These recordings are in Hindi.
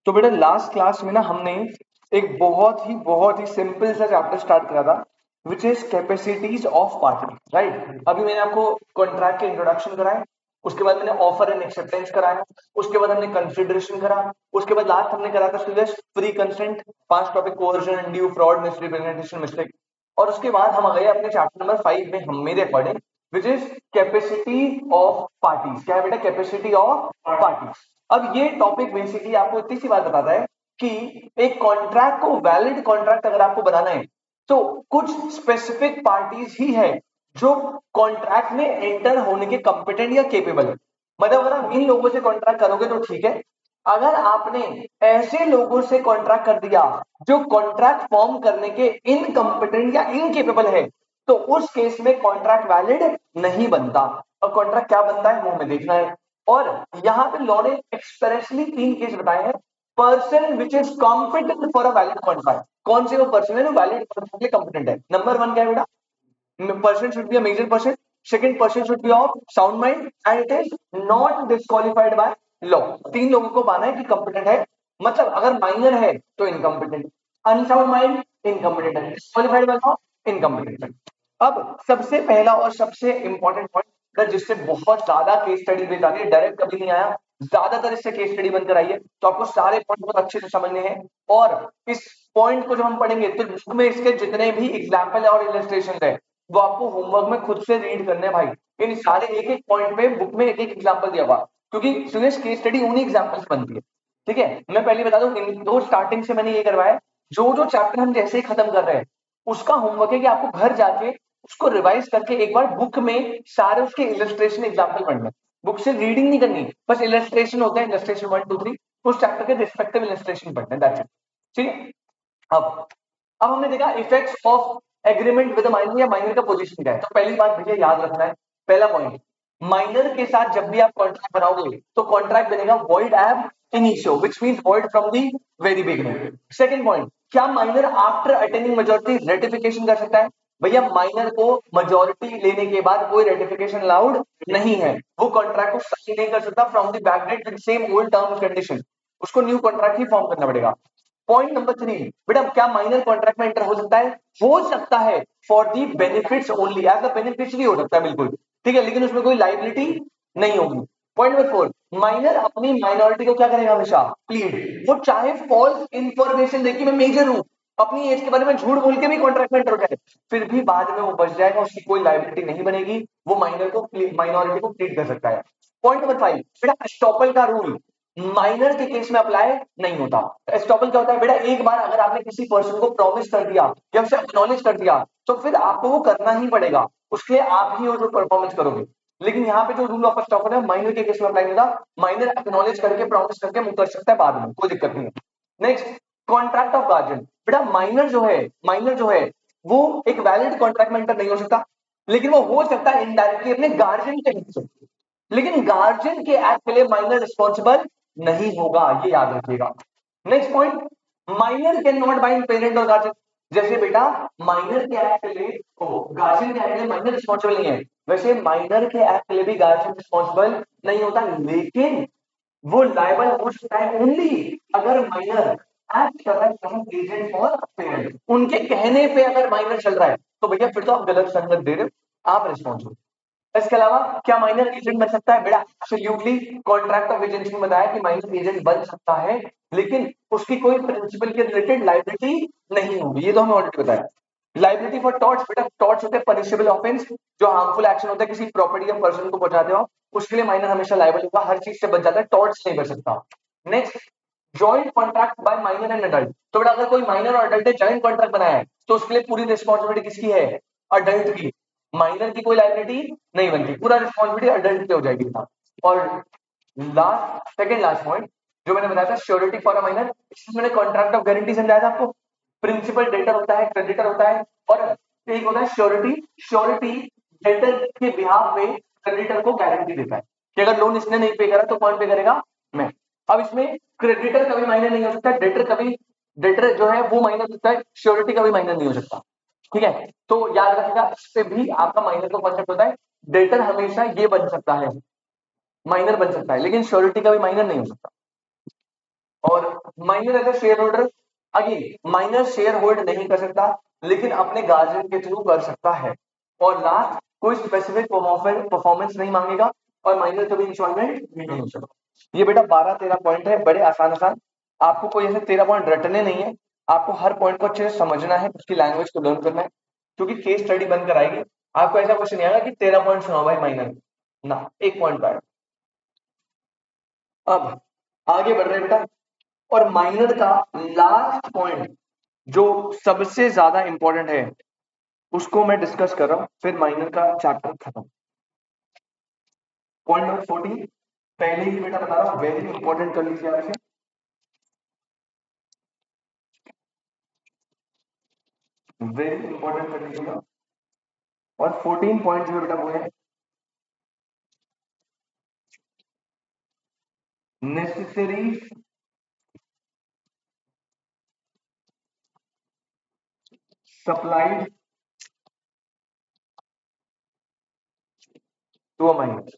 तो बेटा लास्ट क्लास में ना हमने एक बहुत ही सिंपल सा चैप्टर स्टार्ट करा था which is capacities of party, right. अभी मैंने आपको कॉन्ट्रैक्ट के इंट्रोडक्शन कराया, उसके बाद मैंने ऑफर एंड एक्सेप्टेंस कराया, उसके बाद हमने कंसिडरेशन करा, उसके बाद लास्ट हमने करा था Suresh free consent, 5 topic coercion, undue, fraud, misrepresentation, mistake. और उसके बाद हम आ गए अपने चैप्टर नंबर 5 में, हम मेरे according, which is capacity of parties. क्या है बेटा? Capacity of parties. अब ये टॉपिक बेसिकली आपको इतनी सी बात बताता है कि एक कॉन्ट्रैक्ट को, वैलिड कॉन्ट्रैक्ट अगर आपको बनाना है तो कुछ स्पेसिफिक पार्टीज ही है जो कॉन्ट्रैक्ट में एंटर होने के कंपिटेंट या केपेबल है। मतलब अगर आप इन लोगों से कॉन्ट्रैक्ट करोगे तो ठीक है, अगर आपने ऐसे लोगों से कॉन्ट्रैक्ट कर दिया जो कॉन्ट्रैक्ट फॉर्म करने के इनकम्पिटेंट या इनकेपेबल है, तो उस केस में कॉन्ट्रैक्ट वैलिड नहीं बनता। और कॉन्ट्रैक्ट क्या बनता है वो हमें देखना है। और यहां पे लॉ ने एक्सप्रेसली 3 केस बताए हैं। Person which is competent for a valid contract, कौन से वो पर्सन है जो वैलिड कॉन्ट्रैक्ट के लिए कॉम्पिटेंट है? नंबर 1 क्या है बेटा? Person should be a major person. Second, person should be of sound mind and it is not disqualified by law. 3 लोगों को माना है कि कंपिटेंट है, मतलब अगर माइनर है तो इनकम्पिटेंट, अनसाउंड माइंड इनकम्पिटेंट है, डिस्क्वालिफाइड बाय लॉ इनकम्पिटेंट है। अब सबसे पहला और सबसे इंपॉर्टेंट पॉइंट जिससे बहुत ज्यादा केस स्टडी बेस आती है, डायरेक्ट कभी नहीं आया, ज्यादातर इससे केस स्टडी बनकर आई है, तो आपको सारे पॉइंट बहुत अच्छे से समझने हैं। और इस पॉइंट को जब हम पढ़ेंगे तो बुक में इसके जितने भी एग्जाम्पल और इलस्ट्रेशन है वो आपको होमवर्क में खुद से रीड करने हैं भाई। इन सारे एक एक पॉइंट पे बुक में एक एक एग्जाम्पल दिया हुआ, क्योंकि सुरेश केस स्टडी उन्हीं एग्जाम्पल से बनती है। ठीक है, मैं पहले बता दूं, इन दो स्टार्टिंग से मैंने ये करवाया, जो जो चैप्टर हम जैसे ही खत्म कर रहे हैं उसका होमवर्क है कि आपको घर जाके उसको रिवाइज करके एक बार बुक में सारे उसके इलस्ट्रेशन एग्जाम्पल पढ़ने। बुक से रीडिंग नहीं करनी, बस इलस्ट्रेशन होते हैं, इलस्ट्रेशन 1 2 3, उस चैप्टर के रिस्पेक्टिव इलस्ट्रेशन पढ़ने, दैट्स इट। ठीक है। अब हमने देखा effects of agreement with minor या माइनर का पोजीशन क्या है। तो पहली बात भैया याद रखना है, पहला पॉइंट, माइनर के साथ जब भी आप कॉन्ट्रैक्ट बनाओगे तो कॉन्ट्रैक्ट बनेगा void ab initio, which means void from the very beginning. Second point, क्या minor after attaining majority ratification कर सकता है? भैया माइनर को मेजॉरिटी लेने के बाद कोई रेटिफिकेशन अलाउड नहीं है, वो कॉन्ट्रैक्ट को साइन नहीं कर सकता from the backdate with same old terms condition, उसको न्यू कॉन्ट्रैक्ट ही फॉर्म करना पड़ेगा। पॉइंट नंबर 3, बेटा क्या माइनर कॉन्ट्रैक्ट में एंटर हो सकता है? हो सकता है, for the benefits only, as a beneficiary हो सकता है बिल्कुल, ठीक है, लेकिन उसमें कोई लाइबिलिटी नहीं होगी। पॉइंट नंबर 4, माइनर अपनी माइनॉरिटी को क्या करेगा हमेशा? प्लीड। वो चाहे फॉल्स इंफॉर्मेशन देखी मैं मेजर हूं, अपनी एज के बारे में झूठ बोल के भी कॉन्ट्रैक्ट में एंटर हो जाए, फिर भी बाद में वो बच जाएगा, उसकी कोई लाइबिलिटी नहीं बनेगी, वो माइनर को, माइनॉरिटी को प्लीड कर सकता है। पॉइंट नंबर 5, बेटा एस्टॉपल का रूल माइनर के केस में अप्लाई नहीं होता। एस्टॉपल क्या होता है बेटा? एक बार अगर आपने किसी पर्सन को प्रॉमिस कर दिया या उसे एक्नॉलेज कर दिया तो फिर आपको वो करना ही पड़ेगा, उसके लिए आप ही वो जो परफॉर्मेंस करोगे। लेकिन यहाँ पे जो रूल ऑफ एस्टॉपल है माइनर के केस में अप्लाई नहीं होता, माइनर एक्नॉलेज करके प्रॉमिस करके मुंह कर सकता है बाद में, कोई दिक्कत नहीं है। नेक्स्ट, कॉन्ट्रैक्ट ऑफ गार्जियन, बेटा माइनर जो है वो एक वैलिड कॉन्ट्रैक्ट में एंटर नहीं हो सकता, लेकिन वो हो सकता है इनडायरेक्टली अपने गार्जियन के हिस्से, लेकिन गार्जियन के एक्ट के लिए माइनर रिस्पॉन्सिबल नहीं होगा, ये याद रखिएगा। Next point, minor can not bind parent और गार्जियन। जैसे बेटा माइनर के एक्ट के लिए, गार्जियन के एक्ट के लिए माइनर रिस्पॉन्सिबल नहीं है, वैसे माइनर के एक्ट के लिए भी गार्जियन रिस्पॉन्सिबल नहीं होता, लेकिन वो लायबल हो सकता है ओनली अगर माइनर एक्ट कर रहा है एजेंट और पेरेंट, उनके कहने पे अगर माइनर चल रहा है तो भैया फिर तो आप गलत संगत दे रहे हो, आप रिस्पॉन्सिबल। इसके अलावा क्या माइनर एजेंट बन सकता है? बेटा एब्सोल्युटली, कॉन्ट्रैक्ट ऑफ एजेंसी में बताया कि माइनर एजेंट बन सकता है, लेकिन उसकी कोई प्रिंसिपल के रिलेटेड लाइबिलिटी नहीं होगी, ये तो हमें ऑलरेडी बताया। लाइबिलिटी फॉर टॉर्ट्स, बेटा टॉर्ट्स होते हैं पनिशेबल ऑफेंस, जो हार्मफुल एक्शन होता है किसी प्रॉपर्टी या पर्सन को पहुंचाते हो, उसके लिए माइनर हमेशा लाइबल होगा, हर चीज से बच जाता है, टॉर्ट्स नहीं कर सकता। Next, joint contract by minor and adult. तो बेटा अगर कोई माइनर और अडल्ट ने जॉइंट कॉन्ट्रैक्ट बनाया है तो उसके लिए पूरी रिस्पॉन्सिबिलिटी किसकी है? अडल्ट की, माइनर की कोई लाइबिलिटी नहीं बनती, पूरा रिस्पॉन्सिबिलिटी अडल्ट पे हो जाएगी। और लास्ट, सेकंड लास्ट पॉइंट जो मैंने बताया था, श्योरिटी फॉर अ माइनर, इसमें मैंने कॉन्ट्रैक्ट ऑफ गारंटी समझाया था आपको। प्रिंसिपल डेटर होता है, क्रेडिटर होता है, और एक होता है श्योरिटी। श्योरिटी डेटर के बिहाफ पे क्रेडिटर को गारंटी देता है कि अगर लोन इसने नहीं पे करा तो कौन पे करेगा? मैं। अब इसमें क्रेडिटर कभी माइनर नहीं हो सकता, डेटर कभी, डेटर जो है वो माइनर हो सकता है, श्योरिटी कभी माइनर नहीं हो सकता। ठीक है, तो याद रखिएगा, इससे भी आपका माइनर का कॉन्सेप्ट होता है, डेटर हमेशा ये बन सकता है, माइनर बन सकता है, लेकिन श्योरिटी का भी माइनर नहीं हो सकता। और minor as a share holder, again minor share hold नहीं कर सकता लेकिन अपने गार्जियन के थ्रू कर सकता है। और लास्ट, कोई स्पेसिफिक परफॉर्मेंस नहीं मांगेगा और माइनर कभी इंस्टॉलमेंट नहीं हो सकता। ये बेटा 12-13 पॉइंट है, बड़े आसान आसान। आपको कोई ऐसे 13 पॉइंट रटने नहीं है, आपको हर पॉइंट को अच्छे से समझना है, उसकी लैंग्वेज को लर्न करना है, क्योंकि केस स्टडी बनकर आएगी। आपको ऐसा क्वेश्चन नहीं आएगा कि 13 पॉइंट सुनाओ भाई माइनर ना, एक पॉइंट आएगा। अब आगे बढ़ रहे हैं बेटा, और माइनर का लास्ट पॉइंट जो सबसे ज्यादा इंपॉर्टेंट है उसको मैं डिस्कस कर रहा हूं, फिर माइनर का चैप्टर खत्म। पॉइंट नंबर 14, पहले ही बेटा बता रहा हूं, वेरी इंपॉर्टेंट कर लीजिए आप इसे, वेरी इंपॉर्टेंट कर लीजिएगा। और 14 पॉइंट जो है बेटा वो है necessary supplied to a minor.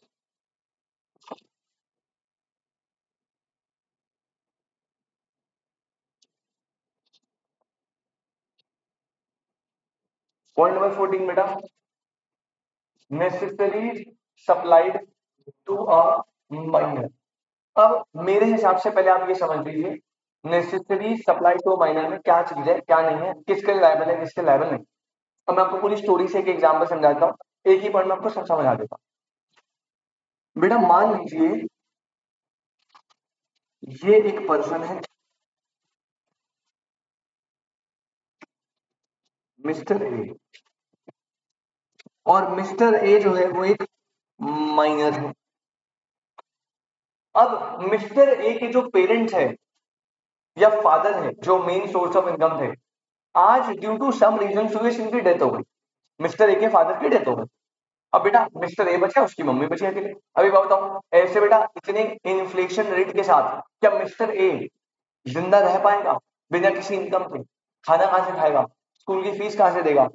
Point number 14 बेटा, necessary supplied to a minor. अब मेरे हिसाब से पहले आप ये समझ लीजिए, नेसेसरी सप्लाई टू माइनर में क्या चीज है क्या नहीं है, किसके लायबल है किसके लायबल नहीं। अब मैं आपको पूरी स्टोरी से एक एग्जांपल समझाता हूँ, एक ही पॉइंट में आपको सब समझा देता हूँ। बेटा मान लीजिए ये एक पर्सन है, मिस्टर ए, और मिस्टर ए जो है वो एक माइनर है। अब मिस्टर ए के जो पेरेंट्स है या फादर है जो मेन सोर्स ऑफ इनकम थे, आज due to some reason Suresh इनकी डेथ हो गई, मिस्टर ए के फादर की डेथ हो गई। अब बेटा मिस्टर ए बचा, उसकी मम्मी बची अकेले। अभी बात बताओ, ऐसे बेटा इतने इन्फ्लेशन रेट के साथ क्या मिस्टर ए जिंदा रह पाएगा बिना किसी इनकम के? खाना कहां से खाएगा, स्कूल की फीस कहां से देगा,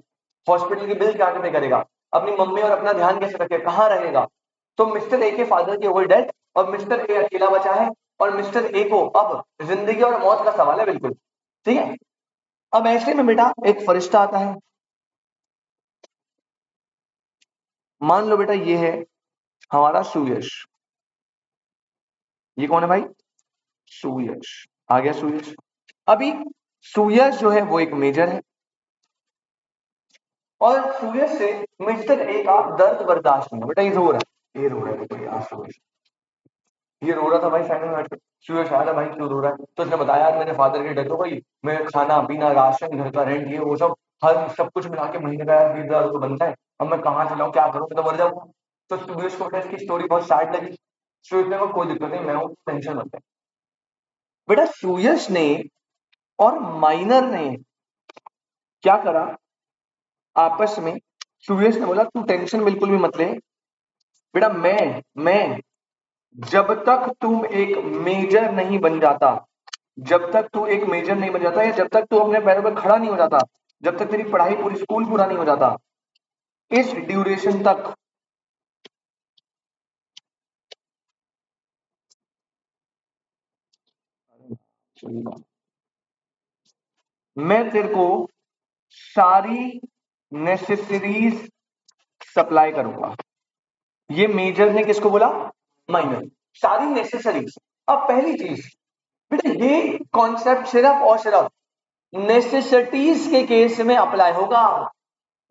हॉस्पिटल की बिल कहां से पे करेगा, अपनी मम्मी और अपना ध्यान कैसे रखेगा, कहां रहेगा? तो मिस्टर ए के फादर की हो गई डेथ और मिस्टर ए अकेला बचा है, और मिस्टर ए को अब जिंदगी और मौत का सवाल है बिल्कुल, ठीक है। अब ऐसे में बेटा एक फरिश्ता आता है, मान लो बेटा ये है हमारा सुयश। ये कौन है भाई? सुयश। आ गया सुयश। अभी सुयश जो है वो एक मेजर है, और सुयश से मिस्टर ए का दर्द बर्दाश्त नहीं है। बेटा ये रो रहा है, ये रो रहा है, देखो ये सुयश, ये रो रहा था भाई साइड में बैठ के। सुयश आया, भाई क्यों रो रहा है? तो उसने बताया यार मेरे फादर की डेथ हो गई, मैं खाना पीना राशन घर का रेंट ये वो सब हर सब कुछ मिला के महीने का यार 20,000 रुपये बनता है, अब मैं कहाँ चलाऊं क्या करूं, मैं तो मर जाऊंगा। तो सुयश को बेटा इसकी स्टोरी बहुत सैड लगी। सुयश ने कहा कोई दिक्कत नहीं, मैं हूँ, टेंशन मत ले। बेटा सुयश ने और माइनर ने क्या करा आपस में, सुयश ने बोला तू टेंशन बिल्कुल भी मत ले बेटा, मैं जब तक तुम एक मेजर नहीं बन जाता, जब तक तू एक मेजर नहीं बन जाता, या जब तक तू अपने पैरों पर खड़ा नहीं हो जाता, जब तक तेरी पढ़ाई पूरी स्कूल पूरा नहीं हो जाता, इस ड्यूरेशन तक मैं तेरे को सारी नेसेसरीज सप्लाई करूंगा। ये मेजर ने किसको बोला? माइनर। सारी नेसेसरीज। अब पहली चीज बेटा, ये कॉन्सेप्ट सिर्फ और सिर्फ नेसेसिटीज के केस में अप्लाई होगा।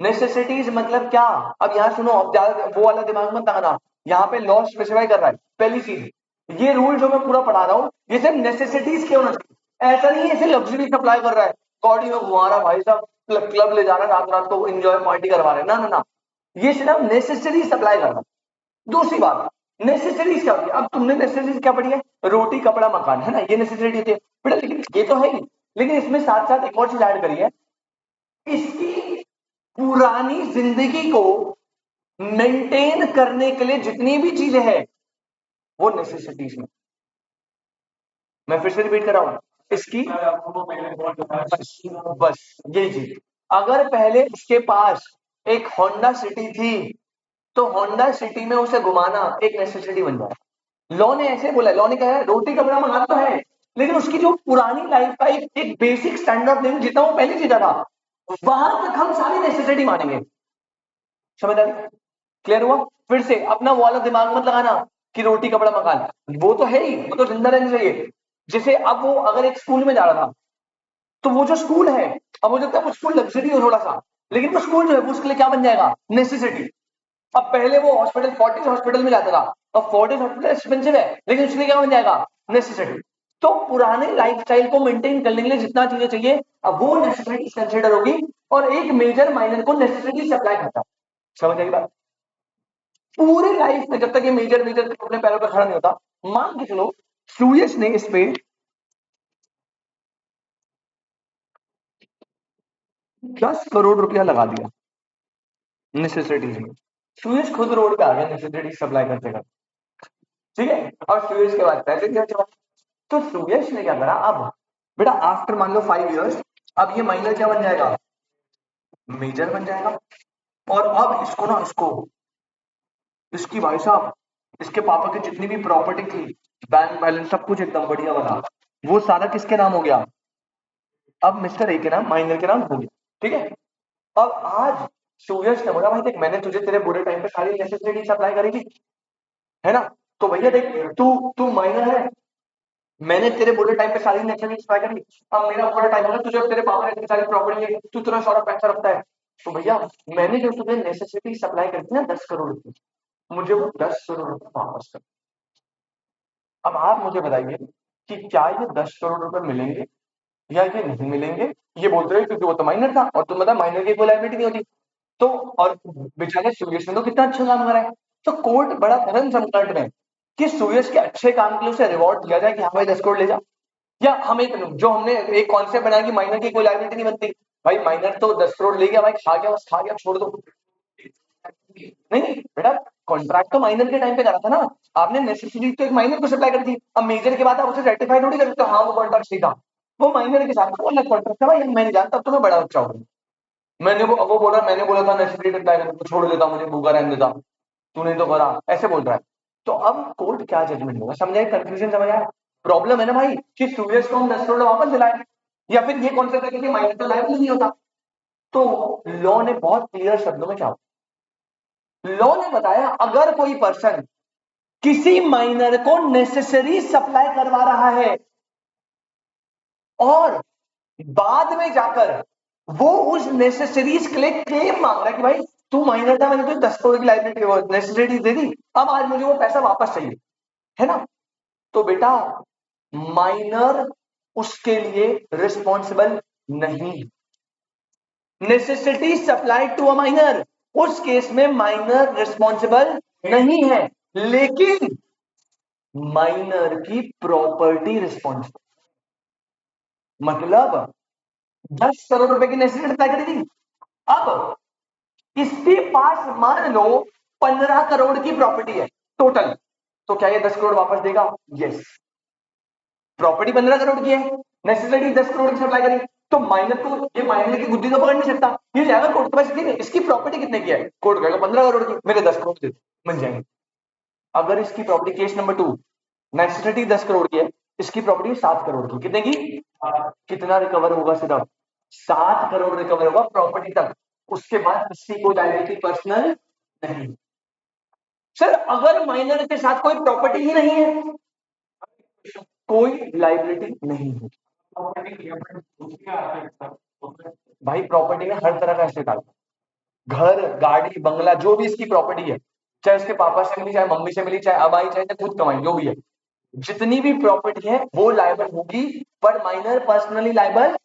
नेसेसिटीज मतलब क्या? अब यहाँ सुनो, अब ज्यादा वो वाला दिमाग मत लगाना, यहाँ पे लॉ स्पेसिफाई कर रहा है। पहली चीज, ये रूल जो मैं पूरा पढ़ा रहा हूँ ये सिर्फ नेसेसिटीज के होना चाहिए, ऐसा नहीं है इसे लग्जरी सप्लाई कर रहा है, गाड़ी में घुमा रहा भाई साहब, क्लब ले जा रहा है रात रात को एंजॉय पार्टी करवा रहे हैं, ना ना ना, ये सिर्फ नेसेसरी सप्लाई कर रहा है। दूसरी बात, नेसेसरीज क्या होती है? अब तुमने नेसेसरीज क्या पढ़ी है? रोटी कपड़ा मकान, है ना, ये नेसेसरी होती है बेटा, लेकिन ये तो है ही, लेकिन इसमें साथ साथ एक और चीज ऐड करी है, इसकी पुरानी जिंदगी को मेंटेन करने के लिए जितनी भी चीजें हैं वो नेसेसिटीज में। मैं फिर से रिपीट कर रहा हूं, इसकी बस यही चीज, अगर पहले इसके पास एक होंडा सिटी थी तो होंडा सिटी में उसे घुमाना एक नेसेसिटी बन जाए। लॉ ने ऐसे बोला, लॉ ने कहा रोटी कपड़ा मकान तो है, लेकिन उसकी जो पुरानी लाइफ का एक बेसिक स्टैंडर्ड ऑफ लिविंग जितना वो पहले जीता था, वहां तक हम सारी नेसेसिटी मानेंगे। समझ आ रही? क्लियर हुआ? फिर से अपना वो वाला दिमाग मत लगाना कि रोटी कपड़ा मकान, वो तो है ही, वो तो जिंदा रहनी चाहिए। जैसे अब वो अगर एक स्कूल में जा रहा था, तो वो जो स्कूल है, अब हो सकता है वो स्कूल लग्जरी हो थोड़ा सा, लेकिन वो स्कूल जो है वो उसके लिए क्या बन जाएगा? नेसेसिटी। अब पहले वो हॉस्पिटल, फोर्टिस हॉस्पिटल में जाता था, अब फोर्टिस हॉस्पिटल एक्सपेंसिव है, लेकिन उसके लिए क्या बन जाएगा? नेसेसिटी। तो पुराने लाइफस्टाइल को मेंटेन करने के लिए जितना चीजें चाहिए, अब वो नेसेसिटी कंसिडर होगी, और एक मेजर माइनर को नेसेसिटी सप्लाई करता है। समझ आई बात? पूरे लाइफ में जब तक ये मेजर मेजर अपने पैरों पर खड़ा नहीं होता, मान के चलो सुयश ने इस पे 10 करोड़ रुपया लगा दिया नेसेसिटीज में। सुयश खुद रोड पे आ गया नेसेसिटी सप्लाई करते करते, ठीक है, और सुयश के बाद पैसे दिया चला। तो सुयश ने क्या करा, अब बेटा आफ्टर मान लो 5 इयर्स, अब ये माइनर क्या बन जाएगा? मेजर बन जाएगा। और अब इसको ना, इसको, इसकी भाई साहब, इसके पापा की जितनी भी प्रॉपर्टी थी, बैंक बैलेंस सब कुछ एकदम बढ़िया बना, वो सारा किसके नाम हो गया? अब मिस्टर ए के नाम, माइनर के नाम हो गया। ठीक है, अब आज सूरज ने बोला भाई देख, मैंने तुझे तेरे बुरे टाइम पे सारी नेसेसिटी सप्लाई करी थी, है ना, तो भैया देख, तू तू माइनर है, मैंने तेरे बुरे टाइम पे सारी नेसेसिटी सप्लाई करी, अब मेरा बुरा टाइम होगा, तुझे तेरे पापा ने इतनी सारी प्रॉपर्टी है, तू इतना सारा पैसा रखता है, तो भैया मैंने जो तुझे नेसेसिटी सप्लाई करी थी ना 10 करोड़ की, मुझे वो 10 करोड़ रुपए वापस कर। अब आप मुझे बताइए कि क्या ये 10 करोड़ रुपए मिलेंगे या ये नहीं मिलेंगे? ये बोलते रहे क्योंकि वो तो माइनर था, और तुम बता माइनर की कोई लायबिलिटी नहीं होती। तो और बेचारे सुयश ने तो कितना अच्छा काम करा है। तो कोर्ट बड़ा धर्म संकट में कि सुयश के अच्छे काम के लिए उसे रिवॉर्ड दिया जाए कि हाँ भाई 10 करोड़ ले जा, या हम एक जो हमने एक कॉन्सेप्ट बनाया कि माइनर की कोई लायबिलिटी नहीं बनती, भाई माइनर तो 10 करोड़ ले गया भाई, खा गया, बस खा गया, छोड़ दो। नहीं बेटा, कॉन्ट्रैक्ट तो माइनर के टाइम पे करा था ना, आपने नेसेसिटी तो एक माइनर को सप्लाई कर दी, अब मेजर के बाद आप उसे रेटिफाई थोड़ी कर सकते हो, हाँ वो कॉन्ट्रैक्ट सही था, वो माइनर के साथ वो अलग कॉन्ट्रैक्ट था भाई, मैं नहीं जानता, अब तो मैं बड़ा बच्चा हूँ, मैंने वो बोला, मैंने बोला था नेसेसिटी सप्लाई कर, तो छोड़ देता, मुझे भूखा रहने देता, तूने तो करा, ऐसे बोल रहा है। तो अब कोर्ट क्या जजमेंट होगा, समझ आए? कंफ्यूजन समझ आया? प्रॉब्लम है ना भाई कि सूरज को हम 10 करोड़ वापस दिलाए, या फिर ये कॉन्सेप्ट है कि माइनर तो लायबल नहीं होता। तो लॉ ने बहुत क्लियर शब्दों में क्या, लॉ ने बताया अगर कोई पर्सन किसी माइनर को नेसेसरी सप्लाई करवा रहा है और बाद में जाकर वो उस नेसेसरीज के लिए क्लेम मांग रहा है कि भाई तू माइनर था, मैंने तुझे 10 करोड़ की लाइबिलिटी नेसेसरी दे दी, अब आज मुझे वो पैसा वापस चाहिए, है ना, तो बेटा माइनर उसके लिए रिस्पॉन्सिबल नहीं। Necessity supply to a minor, उस केस में माइनर रिस्पॉन्सिबल नहीं है, लेकिन माइनर की प्रॉपर्टी रिस्पॉन्सिबल। मतलब 10 करोड़ रुपए की नेसेसिटी अप्लाई करी थी, अब इसके पास मान लो 15 करोड़ की प्रॉपर्टी है टोटल, तो क्या ये 10 करोड़ वापस देगा? यस। प्रॉपर्टी 15 करोड़ की है, नेसेसिटी 10 करोड़ की सप्लाई करी, तो माइनर को, ये माइनर की बुद्धि तो पकड़ नहीं सकता, ये जाएगा कोर्ट के पास, ठीक है इसकी प्रॉपर्टी कितने की है, कोर्ट कहेगा 15 करोड़ की, मेरे 10 करोड़ दे मिल जाएंगे। अगर इसकी property, case number 2, necessity 10 crore की है, इसकी प्रॉपर्टी 7 करोड़ की, कितने की? कितना रिकवर होगा? सिर्फ 7 करोड़ रिकवर होगा प्रॉपर्टी तक, उसके बाद किसी को लायबिलिटी पर्सनल नहीं। सर अगर माइनर के साथ कोई प्रॉपर्टी ही नहीं है, कोई लायबिलिटी नहीं होगी। भाई प्रॉपर्टी में हर तरह का एसेट आता है, घर गाड़ी बंगला जो भी इसकी प्रॉपर्टी है, चाहे उसके पापा से मिली, चाहे मम्मी से मिली, चाहे अब आई, चाहे खुद कमाई, जो भी है, जितनी भी प्रॉपर्टी है वो लायबल होगी, पर माइनर पर्सनली लायबल।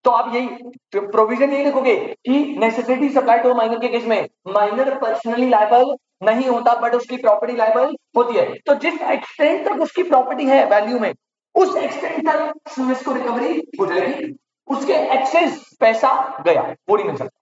तो आप यही प्रोविजन यही लिखोगे कि नेसेसिटी सप्लाई टू माइनर के केस में माइनर पर्सनली लायबल नहीं होता, बट उसकी प्रॉपर्टी लायबल होती है। तो जिस एक्सटेंट तक उसकी प्रॉपर्टी है वैल्यू में, उस एक्सटेंट तक सीएस को रिकवरी हो जाएगी, उसके एक्सेस पैसा गया, वो नहीं मिल सकता।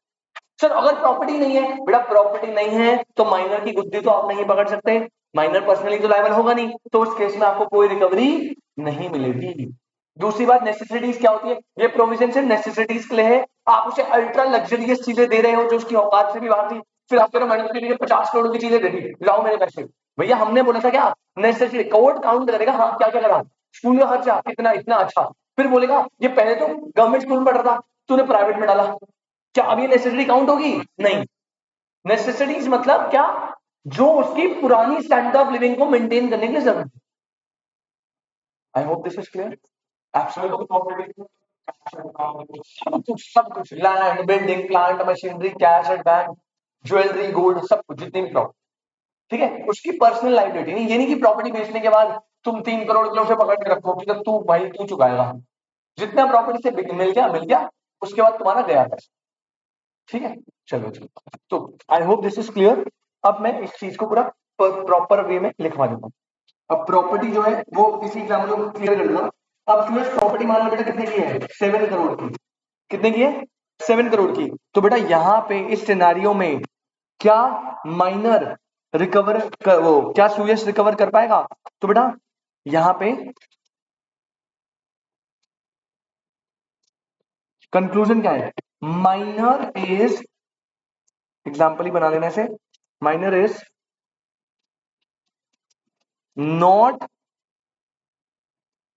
सर अगर प्रॉपर्टी नहीं है, बेटा प्रॉपर्टी नहीं है तो माइनर की बुद्धि तो आप नहीं पकड़ सकते, माइनर पर्सनली तो लायबल होगा नहीं, तो उस केस में आपको कोई रिकवरी नहीं मिलेगी। दूसरी बात, नेसेसिटीज क्या होती है, ये प्रोविजन से नेसेसिटीज के लिए है, आप उसे अल्ट्रा लग्जरियस चीजें दे रहे हो जो उसकी औकात से भी बाहर थी, फिर आप कह रहे हो मैंने उसके लिए 50 करोड़ की चीजें दे दी, लाओ मेरे पैसे। भैया हमने बोला था क्या, नेसेसिटी कोर्ट काउंट करेगा, हाँ क्या क्या करा, स्कूल का खर्चा कितना, इतना, अच्छा। फिर बोलेगा ये पहले तो गवर्नमेंट स्कूल में पढ़ रहा था, तूने प्राइवेट में डाला, क्या अब ये नेसेसरी काउंट होगी? नहीं। नेसेसरीज मतलब क्या? जो उसकी पुरानी स्टैंडर्ड ऑफ लिविंग को मेंटेन करने के लिए जरूरत है। आई hope this is clear. Absolutely. सब कुछ land, building, plant, machinery, cash at bank, jewellery, gold, सब कुछ, जितनी भी प्रॉपर्टी, ठीक है, उसकी पर्सनल लाइबिलिटी नहीं। ये नहीं कि प्रॉपर्टी बेचने के बाद तुम 3 करोड़ किलो से पकड़ के रखो कि तू भाई तू चुकाएगा। जितना प्रॉपर्टी से मिल गया, उसके बाद तुम्हारा गया पैसा। ठीक है, चलो चलो। तो आई होप दिस इज क्लियर। अब मैं इस चीज को पूरा प्रॉपर वे में लिखवा देता हूँ। अब प्रॉपर्टी जो है वो इसी एग्जाम्पल को क्लियर कर दूंगा। अब सुरेश प्रॉपर्टी मान लो बेटा कितने की है? 7 करोड़ की। कितने की है? 7 करोड़ की। तो बेटा यहाँ पे इस सिनारियो में क्या माइनर रिकवर वो क्या सुयश रिकवर कर पाएगा? तो बेटा यहां पे कंक्लूजन क्या है? माइनर इज, एग्जांपल ही बना लेने से, minor is not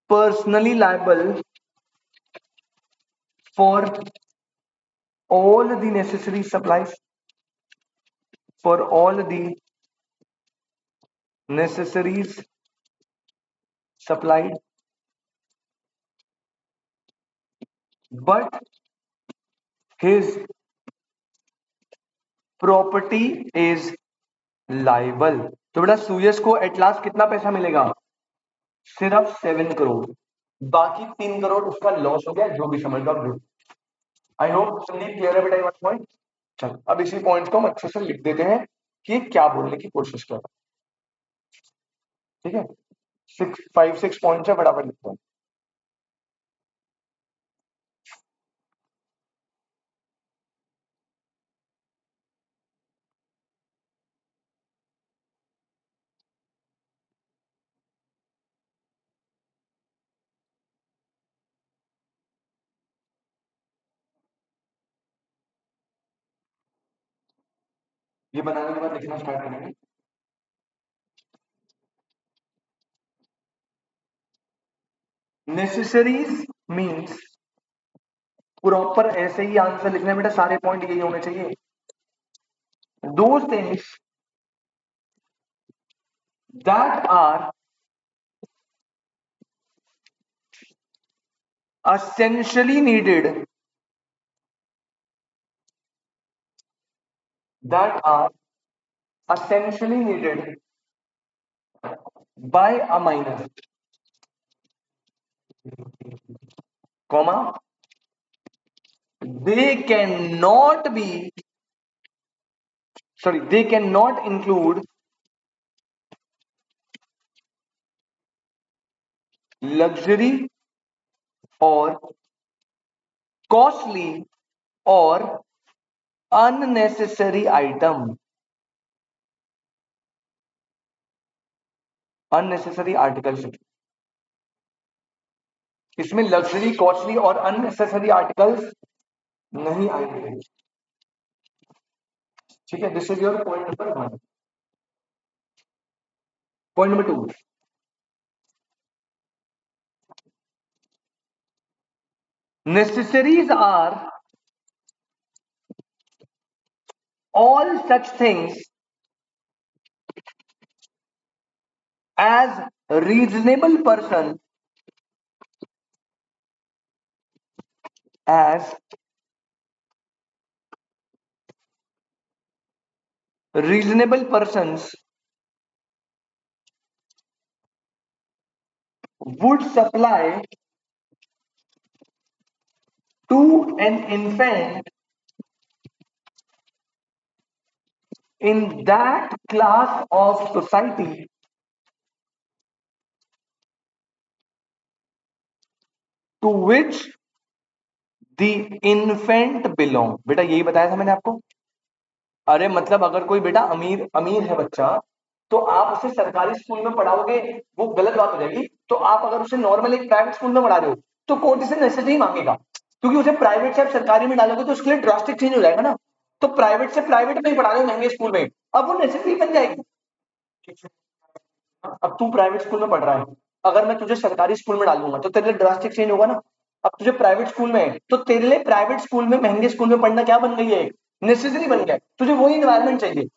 personally liable for all the necessary supplies, for all the necessaries supplied, but his property is liable। तो बेटा सुयश को एट लास्ट कितना पैसा मिलेगा? सिर्फ 7 करोड़। बाकी 3 करोड़ उसका लॉस हो गया, जो भी समझ लो आप। आई होप संदीप क्लियर है बेटा ये पॉइंट। चल अब इसी पॉइंट को हम अच्छे से लिख देते हैं कि ये क्या बोलने की कोशिश कर रहा है। ठीक है, 5-6 पॉइंट है, फटाफट लिखते हैं। ये बनाने के बाद लिखना स्टार्ट करेंगे। नेसेसरीज मींस, प्रॉपर ऐसे ही आंसर लिखना है बेटा, सारे पॉइंट यही होने चाहिए। Those things that are essentially needed, that are essentially needed by a minor, comma, they cannot be, sorry, they cannot include luxury or costly or unnecessary item, unnecessary articles। इसमें लग्जरी, कॉस्टली और अननेसेसरी आर्टिकल्स नहीं आएंगे। ठीक है, this is your point number 1। Point number 2, necessaries are all such things as reasonable person, as reasonable persons would supply to an infant in that class of society to which the infant belong। बेटा यही बताया था मैंने आपको। अरे मतलब अगर कोई बेटा अमीर अमीर है बच्चा, तो आप उसे सरकारी स्कूल में पढ़ाओगे, वो गलत बात हो जाएगी। तो आप अगर उसे नॉर्मल एक प्राइवेट स्कूल में पढ़ा रहे हो, तो कोर्ट से नेसेसिटी मांगेगा, क्योंकि उसे प्राइवेट से आप सरकारी में डालोगे तो उसके लिए ड्रास्टिक चेंज हो जाएगा ना। तो प्राइवेट से प्राइवेट में ही पढ़ा रहे हो महंगे स्कूल में, अब वो नेसेसिटी बन जाएगी। अब तू प्राइवेट स्कूल में पढ़ रहा है, अगर मैं तुझे सरकारी स्कूल में डालूंगा तो तेरे लिए ड्रास्टिक चेंज होगा ना। अब तुझे प्राइवेट स्कूल में है तो तेरे लिए प्राइवेट स्कूल में, महंगे स्कूल में पढ़ना क्या बन गई है, नेसेसरी बन गया है। तुझे वही इन्वायरमेंट चाहिए।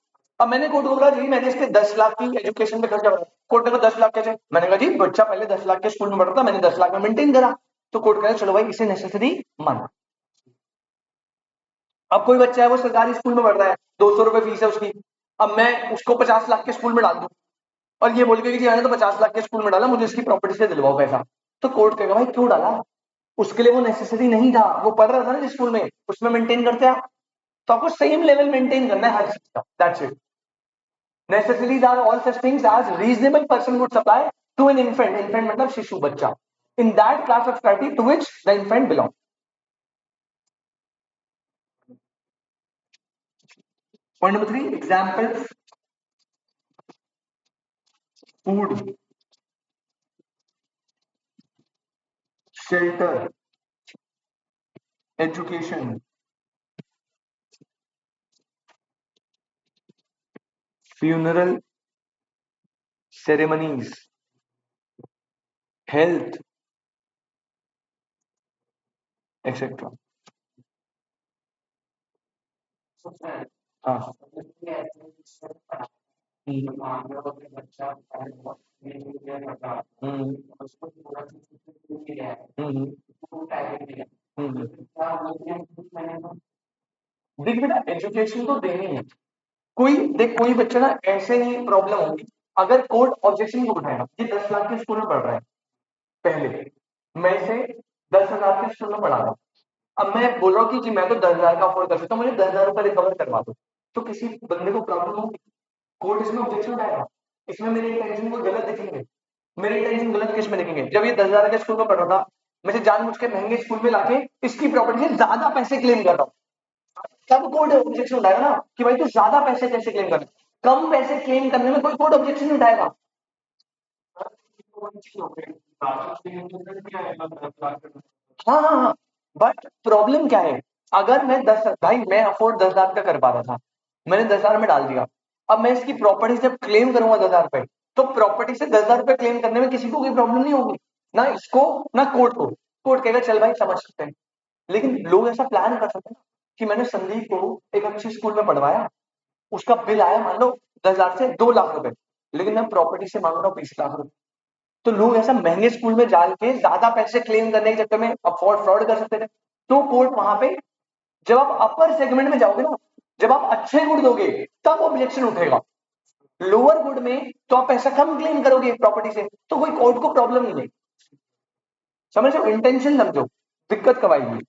अब मैंने कोर्ट को बोला जी मैंने इसके 10 लाख की एजुकेशन पे खर्चा करा। कोर्ट ने कहा 10 लाख कैसे, मैंने कहा जी बच्चा पहले 10 लाख के स्कूल में पढ़ता, मैंने 10 लाख में मेंटेन करा। तो कोर्ट कहा चलो भाई इसे नेसेसरी माना। अब कोई बच्चा है वो सरकारी स्कूल में पढ़ रहा है, 200 रुपए फीस है उसकी, अब मैं उसको 50 लाख के स्कूल में डाल दूं और ये बोल के कि जी मैंने तो 50 लाख के स्कूल में डाला, मुझे इसकी प्रॉपर्टी से दिलवाओ पैसा। तो कोर्ट कहेगा भाई क्यों डाला, उसके लिए वो नेसेसरी नहीं था, वो पढ़ रहा था ना जिस स्कूल में, उसमें मेंटेन करते आप। तो आपको सेम लेवल मेंटेन करना है हर चीज का, that's it. Necessities are all such things as reasonable person would supply to an infant. Infant मतलब शिशु, बच्चा, in that class of society to which the infant belongs. Point number 3, examples: food, shelter, education, funeral ceremonies, health, etc. हाँ। हम्म। देख बेटा एजुकेशन तो देनी है। कोई देख कोई बच्चा ना ऐसे ही प्रॉब्लम होगी, अगर कोर्ट ऑब्जेक्शन को उठाएगा, ये 10 लाख के स्कूल में पढ़ रहा है, पहले मैं इसे 10,000 के स्कूल में पढ़ा रहा हूँ, अब मैं बोल रहा हूँ कि जी मैं तो 10,000 का अफोर्ड कर सकता हूँ, मुझे 10,000 रुपए रिकवर करवा दो, तो किसी बंदे को प्रॉब्लम होगी, कोर्ट इसमें ऑब्जेक्शन उठाएगा, इसमें मेरे इंटेंशन को गलत देखेंगे। मेरे इंटेंशन गलत किस में देखेंगे, जब ये 10,000 के स्कूल में पढ़ रहा था, मैं से जानबूझ के महंगे स्कूल में लाके इसकी प्रॉपर्टी से ज्यादा पैसे क्लेम कर रहा हूँ, तब कोर्ट ऑब्जेक्शन उठाएगा ना कि भाई तू ज्यादा पैसे कैसे क्लेम कर, कम पैसे क्लेम करने में कोई कोर्ट ऑब्जेक्शन नहीं उठाएगा। हाँ हाँ हाँ, बट प्रॉब्लम क्या है, अगर मैं 10, भाई मैं अफोर्ड 10,000 का कर पा रहा था, मैंने 10,000 में डाल दिया, अब मैं इसकी प्रॉपर्टी से क्लेम करूंगा 10,000 रुपए, तो प्रॉपर्टी से 10,000 रुपए क्लेम करने में किसी को कोई प्रॉब्लम नहीं होगी, ना इसको ना कोर्ट को। कोर्ट कहेगा चल भाई समझ सकते हैं, लेकिन लोग ऐसा प्लान कर सकते हैं कि मैंने संदीप को एक अच्छी स्कूल में पढ़वाया, उसका बिल आया मान लो 10,000 से 2 लाख रुपए, लेकिन मैं प्रॉपर्टी से मांग रहा हूँ 20 लाख रुपए। तो लोग ऐसा महंगे स्कूल में जाल के ज्यादा पैसे क्लेम करने के चक्कर में अफोर्ड फ्रॉड कर सकते थे। तो कोर्ट वहां पे, जब आप अपर सेगमेंट में जाओगे ना, जब आप अच्छे गुड दोगे तब ऑब्जेक्शन उठेगा, लोअर गुड में तो आप पैसा कम क्लेम करोगे प्रॉपर्टी से, तो कोई कोर्ट को प्रॉब्लम नहीं है। समझ लो, इंटेंशन समझो, दिक्कत कब आएगी।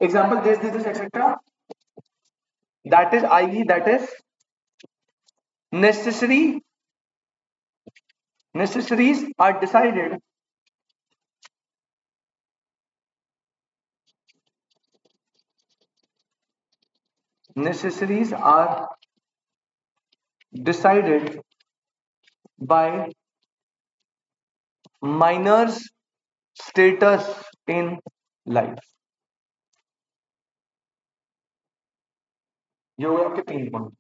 Example this etcetera, that is आएगी, that is necessary necessaries are decided necessaries are decided by minor's status in life। ये हो गए आपके 3 पॉइंट।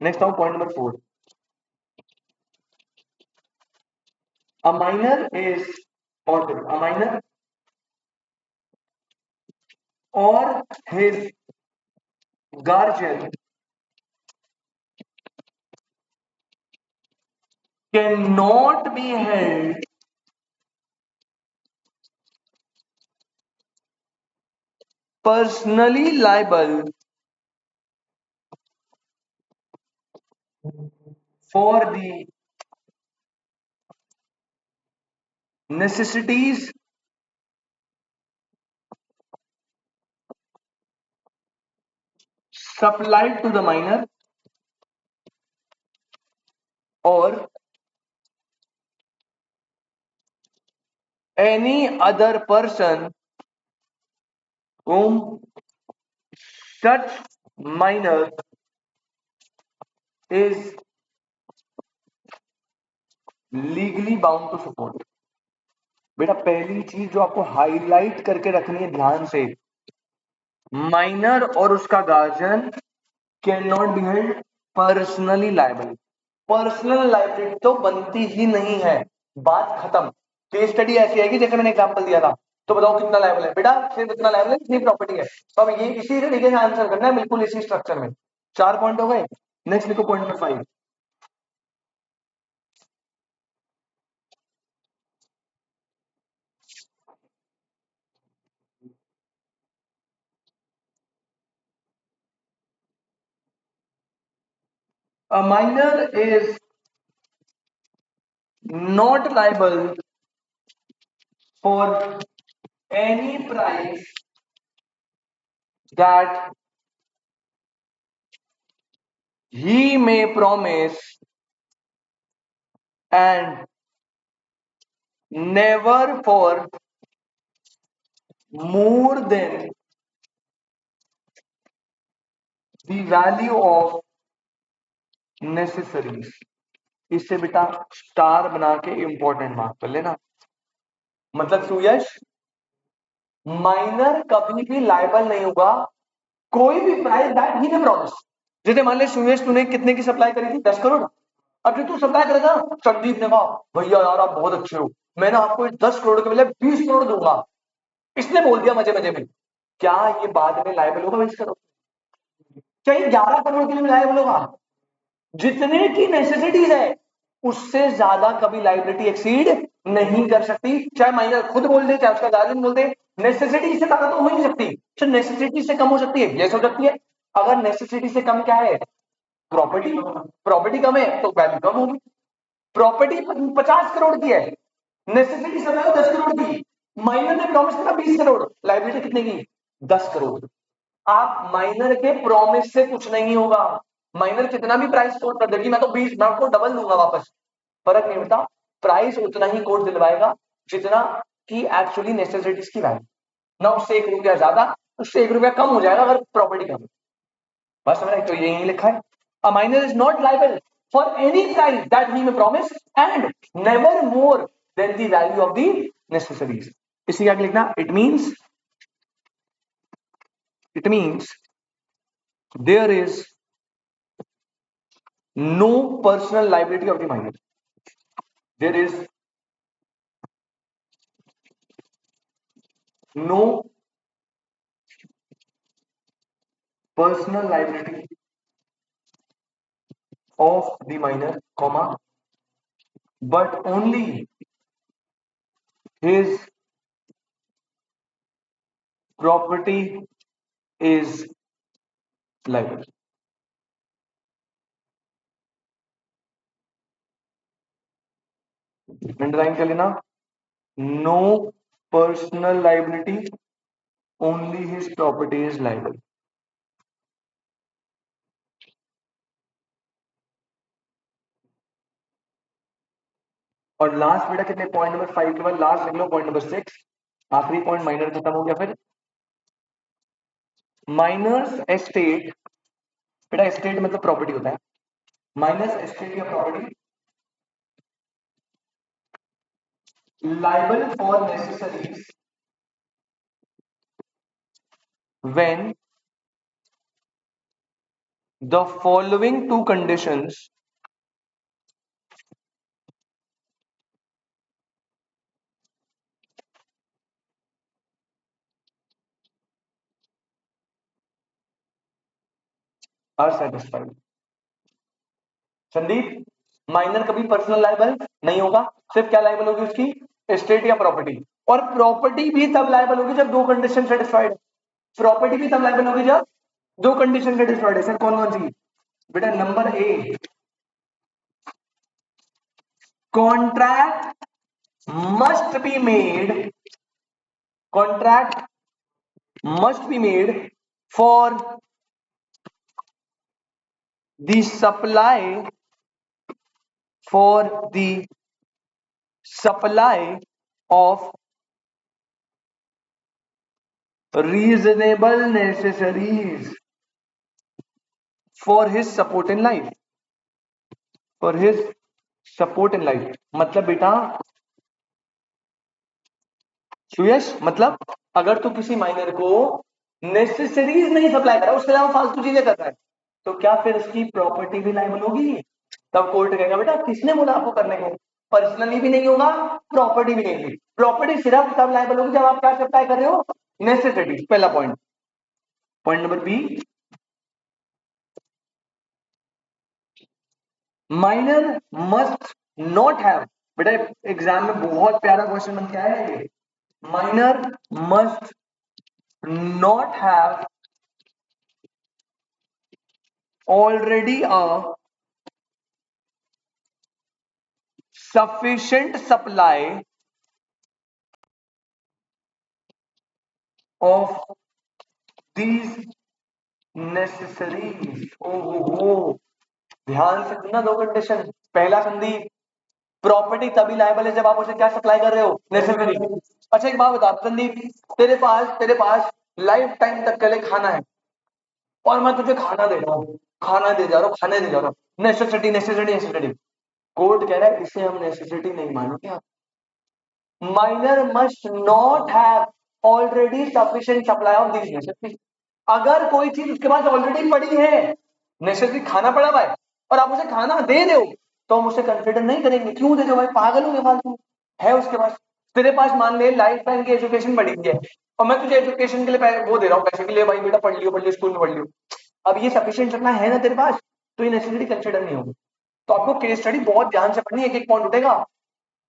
नेक्स्ट आओ point number 4, a minor is or a minor or his guardian cannot be held personally liable for the necessities supplied to the minor or any other person whom such minor is legally bound to support। बेटा पहली चीज जो आपको हाईलाइट करके रखनी है ध्यान से, माइनर और उसका guardian can not be held personally liable. Personal liability तो बनती ही नहीं है, बात खत्म। केस स्टडी ऐसी है कि जैसे मैंने एग्जांपल दिया था, तो बताओ कितना लायबल है बेटा, सिर्फ इतना लायबल है, इतनी प्रॉपर्टी है। तो अब ये इसी तरीके से आंसर करना है, बिल्कुल इसी स्ट्रक्चर में। 4 पॉइंट हो गए। नेक्स्ट लिखो point number 5। A minor is not liable for any price that he may promise and never for more than the value of necessaries। इससे बेटा स्टार बना के इंपॉर्टेंट मार्क कर लेना। मतलब सुयश, माइनर कभी भी लायबल नहीं होगा कोई भी प्राइस दैट ही ने प्रॉमिस। जैसे मान ले सुयश, तूने कितने की सप्लाई करी थी? 10 करोड़। अब जो तू सप्लाई करेगा, संदीप ने कहा भैया यार आप बहुत अच्छे हो, मैं ना आपको 10 करोड़ के बदले 20 करोड़ दूंगा। इसने बोल दिया मजे मजे में, क्या ये बाद में लायबल होगा 20 करोड़? क्या ये 11 करोड़ के लिए लायबल होगा? जितने की नेसेसिटीज है उससे ज्यादा कभी लाइबिलिटी एक्सीड नहीं कर सकती, चाहे माइनर खुद बोल दे चाहे उसका गार्जियन बोल दे। नेसेसिटी से ज्यादा तो हो ही नहीं सकती, तो नेसेसिटी से कम हो सकती है, ये हो सकती है। अगर नेसेसिटी से कम क्या है? प्रॉपर्टी। प्रॉपर्टी कम है तो वैल्यू कम होगी। प्रॉपर्टी 50 करोड़ की है, नेसेसिटी समय 10 करोड़ की, माइनर ने प्रॉमिस करा 20 करोड़, लाइबिलिटी कितने की? 10 करोड़। आप माइनर के प्रॉमिस से कुछ नहीं होगा। माइनर कितना भी प्राइस कोट कर देगी, मैं तो 20, मैं आपको डबल दूंगा वापस, फर्क नहीं पड़ता। प्राइस उतना ही कोट दिलवाएगा जितना की एक्चुअली नेसेसिटीज की वैल्यू, ना उससे 1 रुपया ज्यादा, उससे 1 रुपया कम हो जाएगा अगर प्रॉपर्टी कम है। बस समझ, तो यही लिखा है, a minor is not liable for any price that he may promise and never more than the value of the necessaries. इसी आगे लिखना, it means there is no personal liability of the minor. There is no personal liability of the minor, comma, but only his property is liable. Underline कर लेना, no personal liability, only his property is liable. और लास्ट बेटा कितने, पॉइंट नंबर 5 के बाद लास्ट लिख लो पॉइंट नंबर 6, आखिरी पॉइंट माइनर खत्म हो गया। फिर माइनर्स एस्टेट, बेटा एस्टेट मतलब प्रॉपर्टी होता है, माइनस एस्टेट या property liable for necessaries when the following two conditions are satisfied। Sandeep, minor कभी पर्सनल लायबल नहीं होगा, सिर्फ क्या लायबल होगी उसकी? एस्टेट या प्रॉपर्टी। और प्रॉपर्टी भी तब लायबल होगी जब दो कंडीशन सेटिस्फाइड। प्रॉपर्टी भी तब लायबल होगी जब दो कंडीशन सेटिस्फाइड है। सर कौन कौन सी? बेटा number A, contract must be made, contract must be made for the supply, for the supply of reasonable necessaries for his support in life, for his support in life। मतलब बेटा सुयश, मतलब अगर तू किसी माइनर को नेसेसरीज नहीं सप्लाई करा, उसके अलावा फालतू चीजें कर रहा है, तो क्या फिर उसकी प्रॉपर्टी भी लायबल होगी? तब कोर्ट कहेगा बेटा किसने बोला आपको करने को, पर्सनली भी नहीं होगा, प्रॉपर्टी भी नहीं होगी। प्रॉपर्टी सिर्फ तब लायबल होगी जब आप क्या सप्लाई कर रहे हो, नेसेसिटी, पहला point. Point number B, minor must not have, बेटा एग्जाम में बहुत प्यारा क्वेश्चन बन के आया है ये, minor must not have already a sufficient supply of these necessaries। ओहो, ध्यान से सुनना, दो कंडीशन। पहला संदीप, प्रॉपर्टी तभी लायबल है जब आप उसे क्या सप्लाई कर रहे हो, नेसेसरी। अच्छा एक बात बता संदीप, तेरे पास लाइफ टाइम तक के लिए खाना है और मैं तुझे खाना दे रहा हूँ, खाना दे जा रहा हूँ, खाने दे जा रहा हूँ, नेसेसिटी नेसेसिटी नेसेसिटी। कोर्ट कह रहा है इसे हम नेसेसिटी नहीं मानोगे। Minor must not have already sufficient supply of this necessity. अगर कोई चीज उसके पास ऑलरेडी पड़ी है, नेसेसिटी खाना पड़ा हुआ है और आप उसे खाना दे रहे हो, तो हम उसे कंसिडर नहीं करेंगे। क्यों दे रहे हो भाई, पागल हो गए फालतू, है उसके पास। तेरे पास मान ले लाइफ टाइम की एजुकेशन पड़ी हुई है और मैं तुझे एजुकेशन के लिए वो दे रहा हूँ, पैसे के लिए, भाई बेटा पढ़ लियो स्कूल में पढ़ लियो। अब ये सफिशिएंट सप्लाई है ना तेरे पास, तो ये नेसेसिटी कंसिडर नहीं होगी। तो आपको केस स्टडी बहुत ध्यान से पढ़नी है, एक एक पॉइंट उठेगा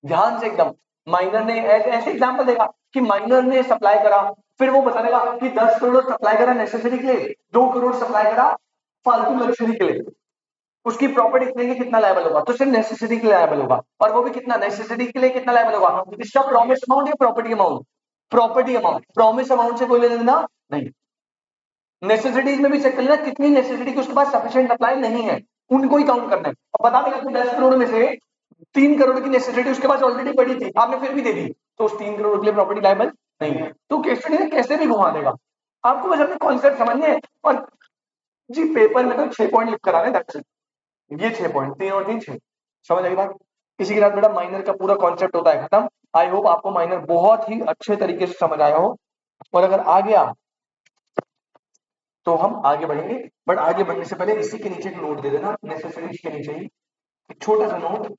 ध्यान से एकदम। माइनर ने ऐसे एग्जांपल देगा कि माइनर ने सप्लाई करा, फिर वो बता देगा कि 10 करोड़ सप्लाई करा नेसेसरी के लिए, 2 करोड़ सप्लाई करा फालतू लग्जरी के लिए, उसकी प्रॉपर्टी इतने की कितना लायबल होगा, तो सिर्फ नेसेसरी के लिए लायबल होगा, और वो भी कितना, नेसेसरी के लिए कितना लायबल होगा, इसका प्रॉमिस अमाउंट या property amount, property amount. Promise amount से कोई लेना देना नहीं। नेसेसिटीज में भी चेक कर लेना कितनी नेसेसिटी की उसके पास सफिशिएंट सप्लाई नहीं है, उनको ही काउंट करना है। अब बता देगा कि 10 करोड़ में से 3 करोड़ की नेसेसिटी उसके पास ऑलरेडी पड़ी थी, आपने फिर भी दे दी, तो उस 3 करोड़ के लिए प्रॉपर्टी लायबल नहीं है। तो केस स्टडी कैसे भी घुमा देगा, आपको बस अपने कॉन्सेप्ट समझने हैं। और जी पेपर में तो 6 पॉइंट लिख कर आ रहे हैं, ये 6 पॉइंट, 3 और 3 6, समझ आई बात। इसी के साथ बेटा माइनर का पूरा कॉन्सेप्ट होता है खत्म। आई होप आपको माइनर बहुत ही अच्छे तरीके से समझ आया हो, और अगर आ गया तो हम आगे बढ़ेंगे। बट आगे बढ़ने से पहले इसी के नीचे एक नोट दे देना, नेसेसरीज के नीचे ही एक छोटा सा note.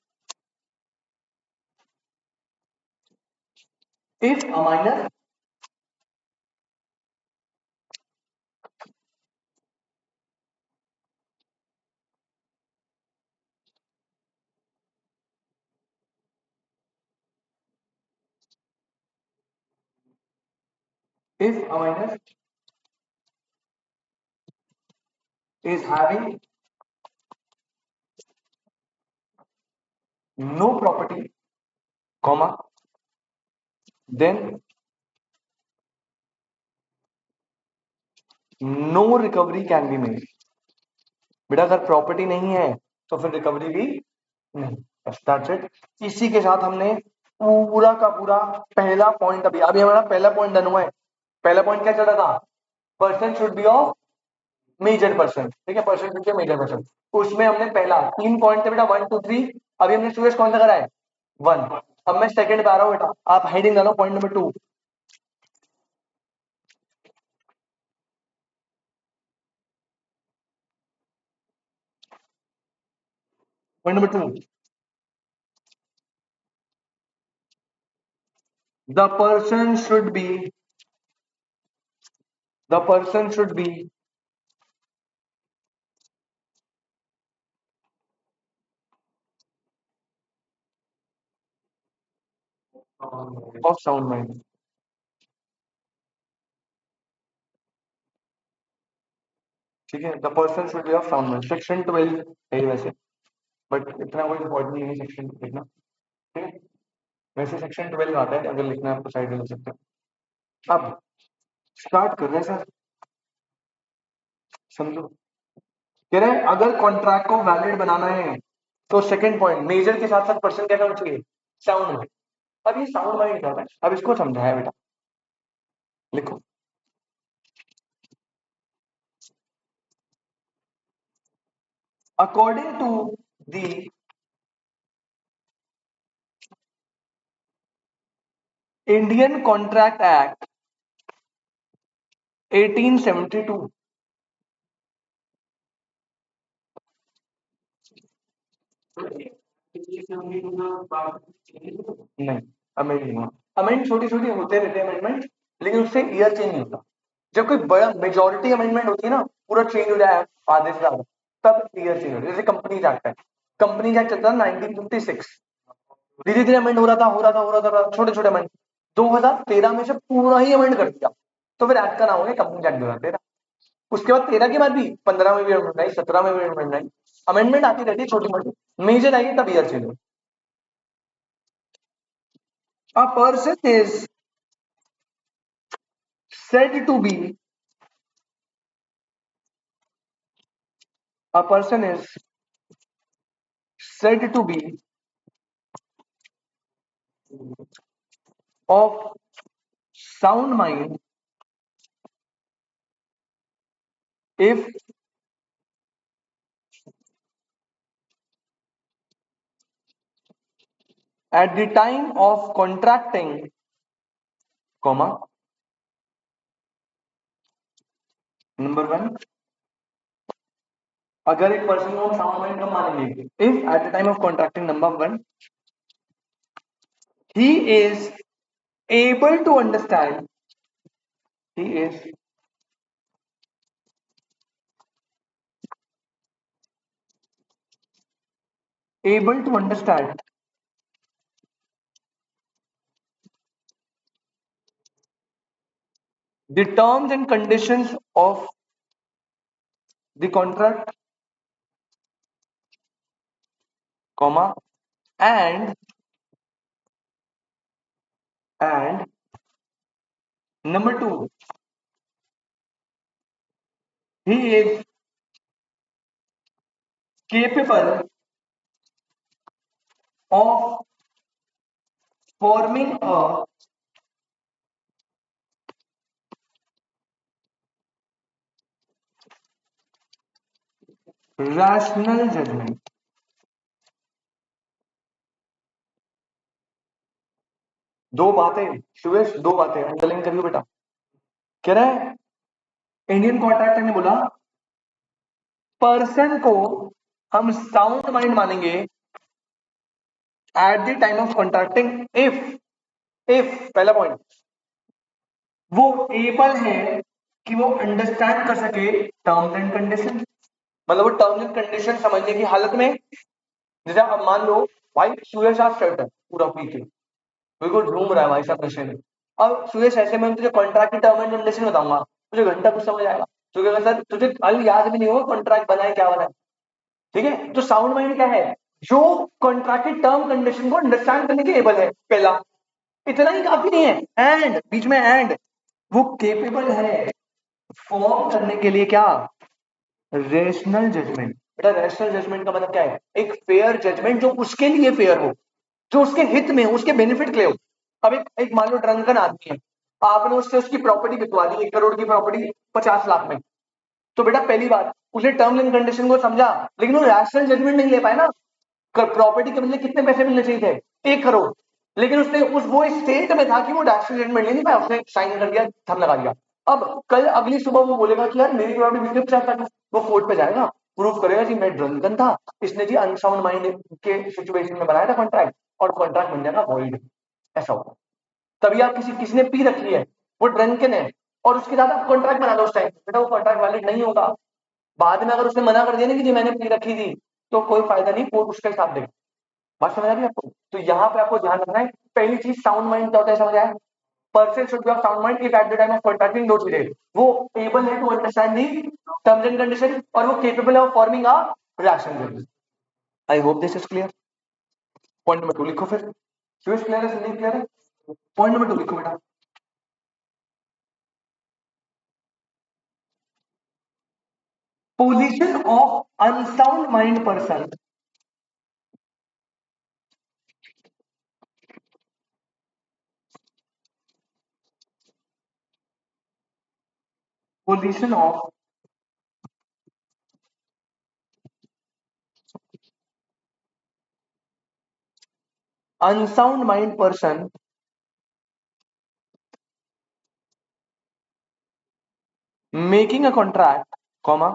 If a minor if a minor is having no property, comma, then no recovery can be made। बेटा अगर प्रॉपर्टी नहीं है तो फिर रिकवरी भी नहीं। That's it। इसी के साथ हमने पूरा का पूरा पहला पॉइंट, अभी अभी हमारा पहला पॉइंट डन हुआ है। पहला पॉइंट क्या चल रहा था, person should be of major person, ठीक है, person should be major person. उसमें हमने पहला 3 पॉइंट थे बेटा, 1 2 3। अभी हमने सुरेश कौन सा करा है, 1। अब मैं सेकंड पे आ रहा हूँ बेटा, आप हेडिंग डालो point number 2। Point number 2, the person should B, the person should be of sound mind. ठीक है, the person should be of sound mind, section 12 है वैसे, बट इतना कोई इम्पोर्टेंट नहीं है सेक्शन लिखना, ठीक है। वैसे सेक्शन 12 आता है, अगर लिखना है आपको साइड में लिख सकते हैं। अब स्टार्ट कर रहे हैं सर, समझो। कह रहे हैं अगर कॉन्ट्रैक्ट को वैलिड बनाना है तो सेकंड पॉइंट, मेजर के साथ साथ पर्सन क्या होना चाहिए, साउंड माइंड। अब ये साउंड माइंड क्या होता है, अब इसको समझाया बेटा, लिखो। According to the Indian contract act 1872, नहीं, अमेंड नहीं हुआ। अमेंड छोटी छोटी होते रहते हैं अमेंडमेंट, लेकिन उससे ईयर चेंज नहीं होता। जब कोई बड़ा मेजोरिटी अमेंडमेंट होती है ना, पूरा चेंज हो जाए आधे से ज्यादा, तब ईयर चेंज होता है। जैसे कंपनीज एक्ट है, कंपनीज एक्ट चलता था 1956, धीरे धीरे अमेंड हो रहा था, हो रहा था, हो रहा था, छोटे छोटे अमेंड, 2013 में से पूरा ही अमेंड कर दिया, तो फिर एक्ट का नाम हो गया कंपनीज एक्ट 2013। उसके बाद 13 के बाद भी 15 में भी अमेंडमेंट आई, 17 में भी अमेंडमेंट आई, अमेंडमेंट आती रहती है छोटी मोटी, मेजर आएगी तब ईयर चेंज हो। A person is said to be a person is said to be of sound mind if at the time of contracting, comma, number one, अगर एक पर्सन को साउंड माइंड कब मानेंगे, if at the time of contracting, number one, he is able to understand, he is able to understand the terms and conditions of the contract, comma, and and number two, he is capable of forming a rational judgment। दो बातें सुरेश, दो बातें अंडरलाइन करियो बेटा। कह रहा है इंडियन कॉन्ट्रैक्ट ने बोला पर्सन को हम साउंड माइंड मानेंगे eight the time of contracting if पहला पॉइंट, वो एबल है कि वो अंडरस्टैंड कर सके टर्म्स एंड कंडीशन, मतलब वो टर्म्स एंड कंडीशन समझने की हालत में। जैसे अब मान लो भाई सुरेश आज शर्ट है पूरा पी के, बिल्कुल घूम रहा है भाई साहब नशे में। अब सुरेश ऐसे में तुझे कॉन्ट्रैक्ट की टर्म एंड कंडीशन बताऊंगा, तुझे घंटा कुछ समझ आएगा, तो क्या सर तुझे कल याद भी नहीं होगा कॉन्ट्रैक्ट बनाए क्या बना है। ठीक है, तो साउंड माइंड क्या है, जो कॉन्ट्रैक्ट की टर्म कंडीशन को अंडरस्टैंड करने के एबल है, पहला। इतना ही काफी नहीं है, एंड बीच में एंड, वो केपेबल है फॉर्म करने के लिए क्या, रेशनल जजमेंट। बेटा रेशनल जजमेंट का मतलब क्या है, एक फेयर जजमेंट जो उसके लिए फेयर हो, जो उसके हित में हो, उसके बेनिफिट के लिए हो। अब एक मान लो ड्रंकन आदमी है, आपने उससे उसकी प्रॉपर्टी बिकवा दी, 1 करोड़ की प्रॉपर्टी 50 लाख में, तो बेटा पहली बात उसने टर्म एंड कंडीशन को समझा, लेकिन वो रैशनल जजमेंट नहीं ले पाया ना। प्रॉपर्टी के बदले कितने पैसे मिलने चाहिए थे, 1 करोड़, लेकिन उसने उस वो स्टेट में था कि वो रैशनल जजमेंट ले नहीं पाया, उसने साइन कर दिया, थम लगा दिया। अब कल अगली सुबह वो बोलेगा कि यार मेरी प्रॉपर्टी बिकने 50 लाख, वो कोर्ट पे जाएगा, प्रूव करेगा कि मैं ड्रंकन था, इसने जी अनसाउंड माइंड के सिचुएशन में बनाया था कॉन्ट्रैक्ट, और कॉन्ट्रैक्ट बन जाएगा वॉइड। ऐसा होगा। तभी आप किसी किसी ने पी रखी है, वो ड्रंकन है, और उसके साथ आप कॉन्ट्रैक्ट बना दो उस टाइम, बेटा वो कॉन्ट्रैक्ट वैलिड नहीं होगा। बाद में अगर उसने मना कर दिया ना कि जी मैंने पी रखी थी, तो कोई फायदा नहीं, कोर्ट उसका हिसाब देगा। बात समझ आ रही है आपको, तो यहाँ पे आपको ध्यान रखना है। पहली चीज साउंड माइंड क्या होता है समझ आया, person should be of sound mind if at the time of contracting, दो चीजें, वो एबल है to understand the terms and condition, और वो capable of forming a rational. I hope this is clear. Point number 2 लिखो फिर, क्लियर है संदीप, क्लियर है। पॉइंट नंबर 2 लिखो बेटा, position of unsound mind person, position of unsound mind person making a contract, comma,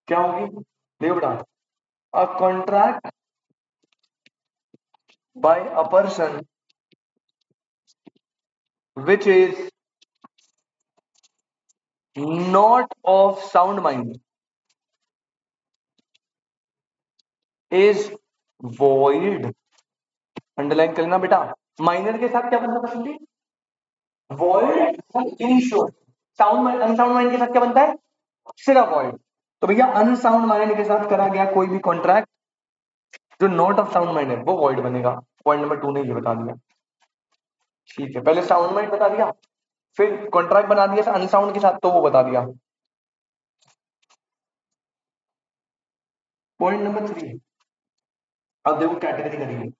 क्या होगी देखो बेटा, a contract by a person which is not of sound mind is void. Underline कर लेना बेटा। माइनर के साथ क्या बनता है? Void ensure. Sound mind unsound mind के साथ क्या बनता है? सिर्फ वॉइड। तो भैया अनसाउंड माइंड के साथ करा गया कोई भी कॉन्ट्रैक्ट जो नॉट ऑफ साउंड माइंड है वो वॉइड बनेगा। पॉइंट नंबर 2 ने ये बता दिया। ठीक है, पहले साउंड माइंड बता दिया, फिर कॉन्ट्रैक्ट बना दिया अनसाउंड के साथ, तो वो बता दिया। पॉइंट नंबर 3, अब देखो कैटेगरी करेंगे।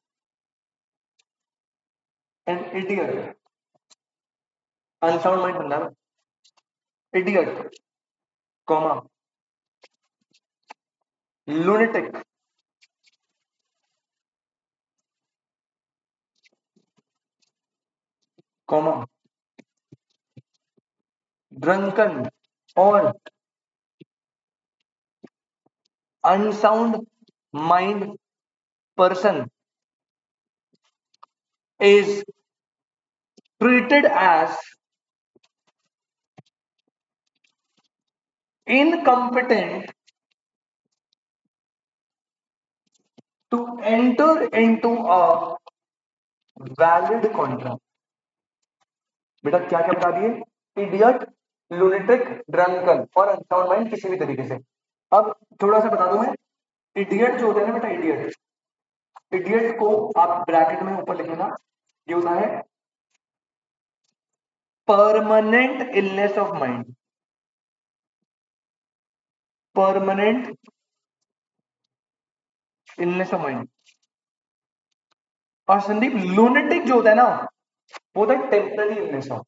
एन इडियट, अनसाउंड माइंड बनना है। Idiot comma lunatic comma drunken और unsound mind person is treated as incompetent to enter into a valid contract। बेटा क्या क्या बता दिए? इडियट, लूनेटिक, ड्रंकन और अनसाउंड माइंड किसी भी तरीके से। अब थोड़ा सा बता दूं मैं, इडियट जो होता है ना बेटा, इडियट, इडियट को आप ब्रैकेट में ऊपर लिख लेना, ये होता है permanent illness of mind. Permanent illness of mind. और संदीप लूनेटिक जो होता है ना, वो होता है टेम्पररी इलनेस ऑफ।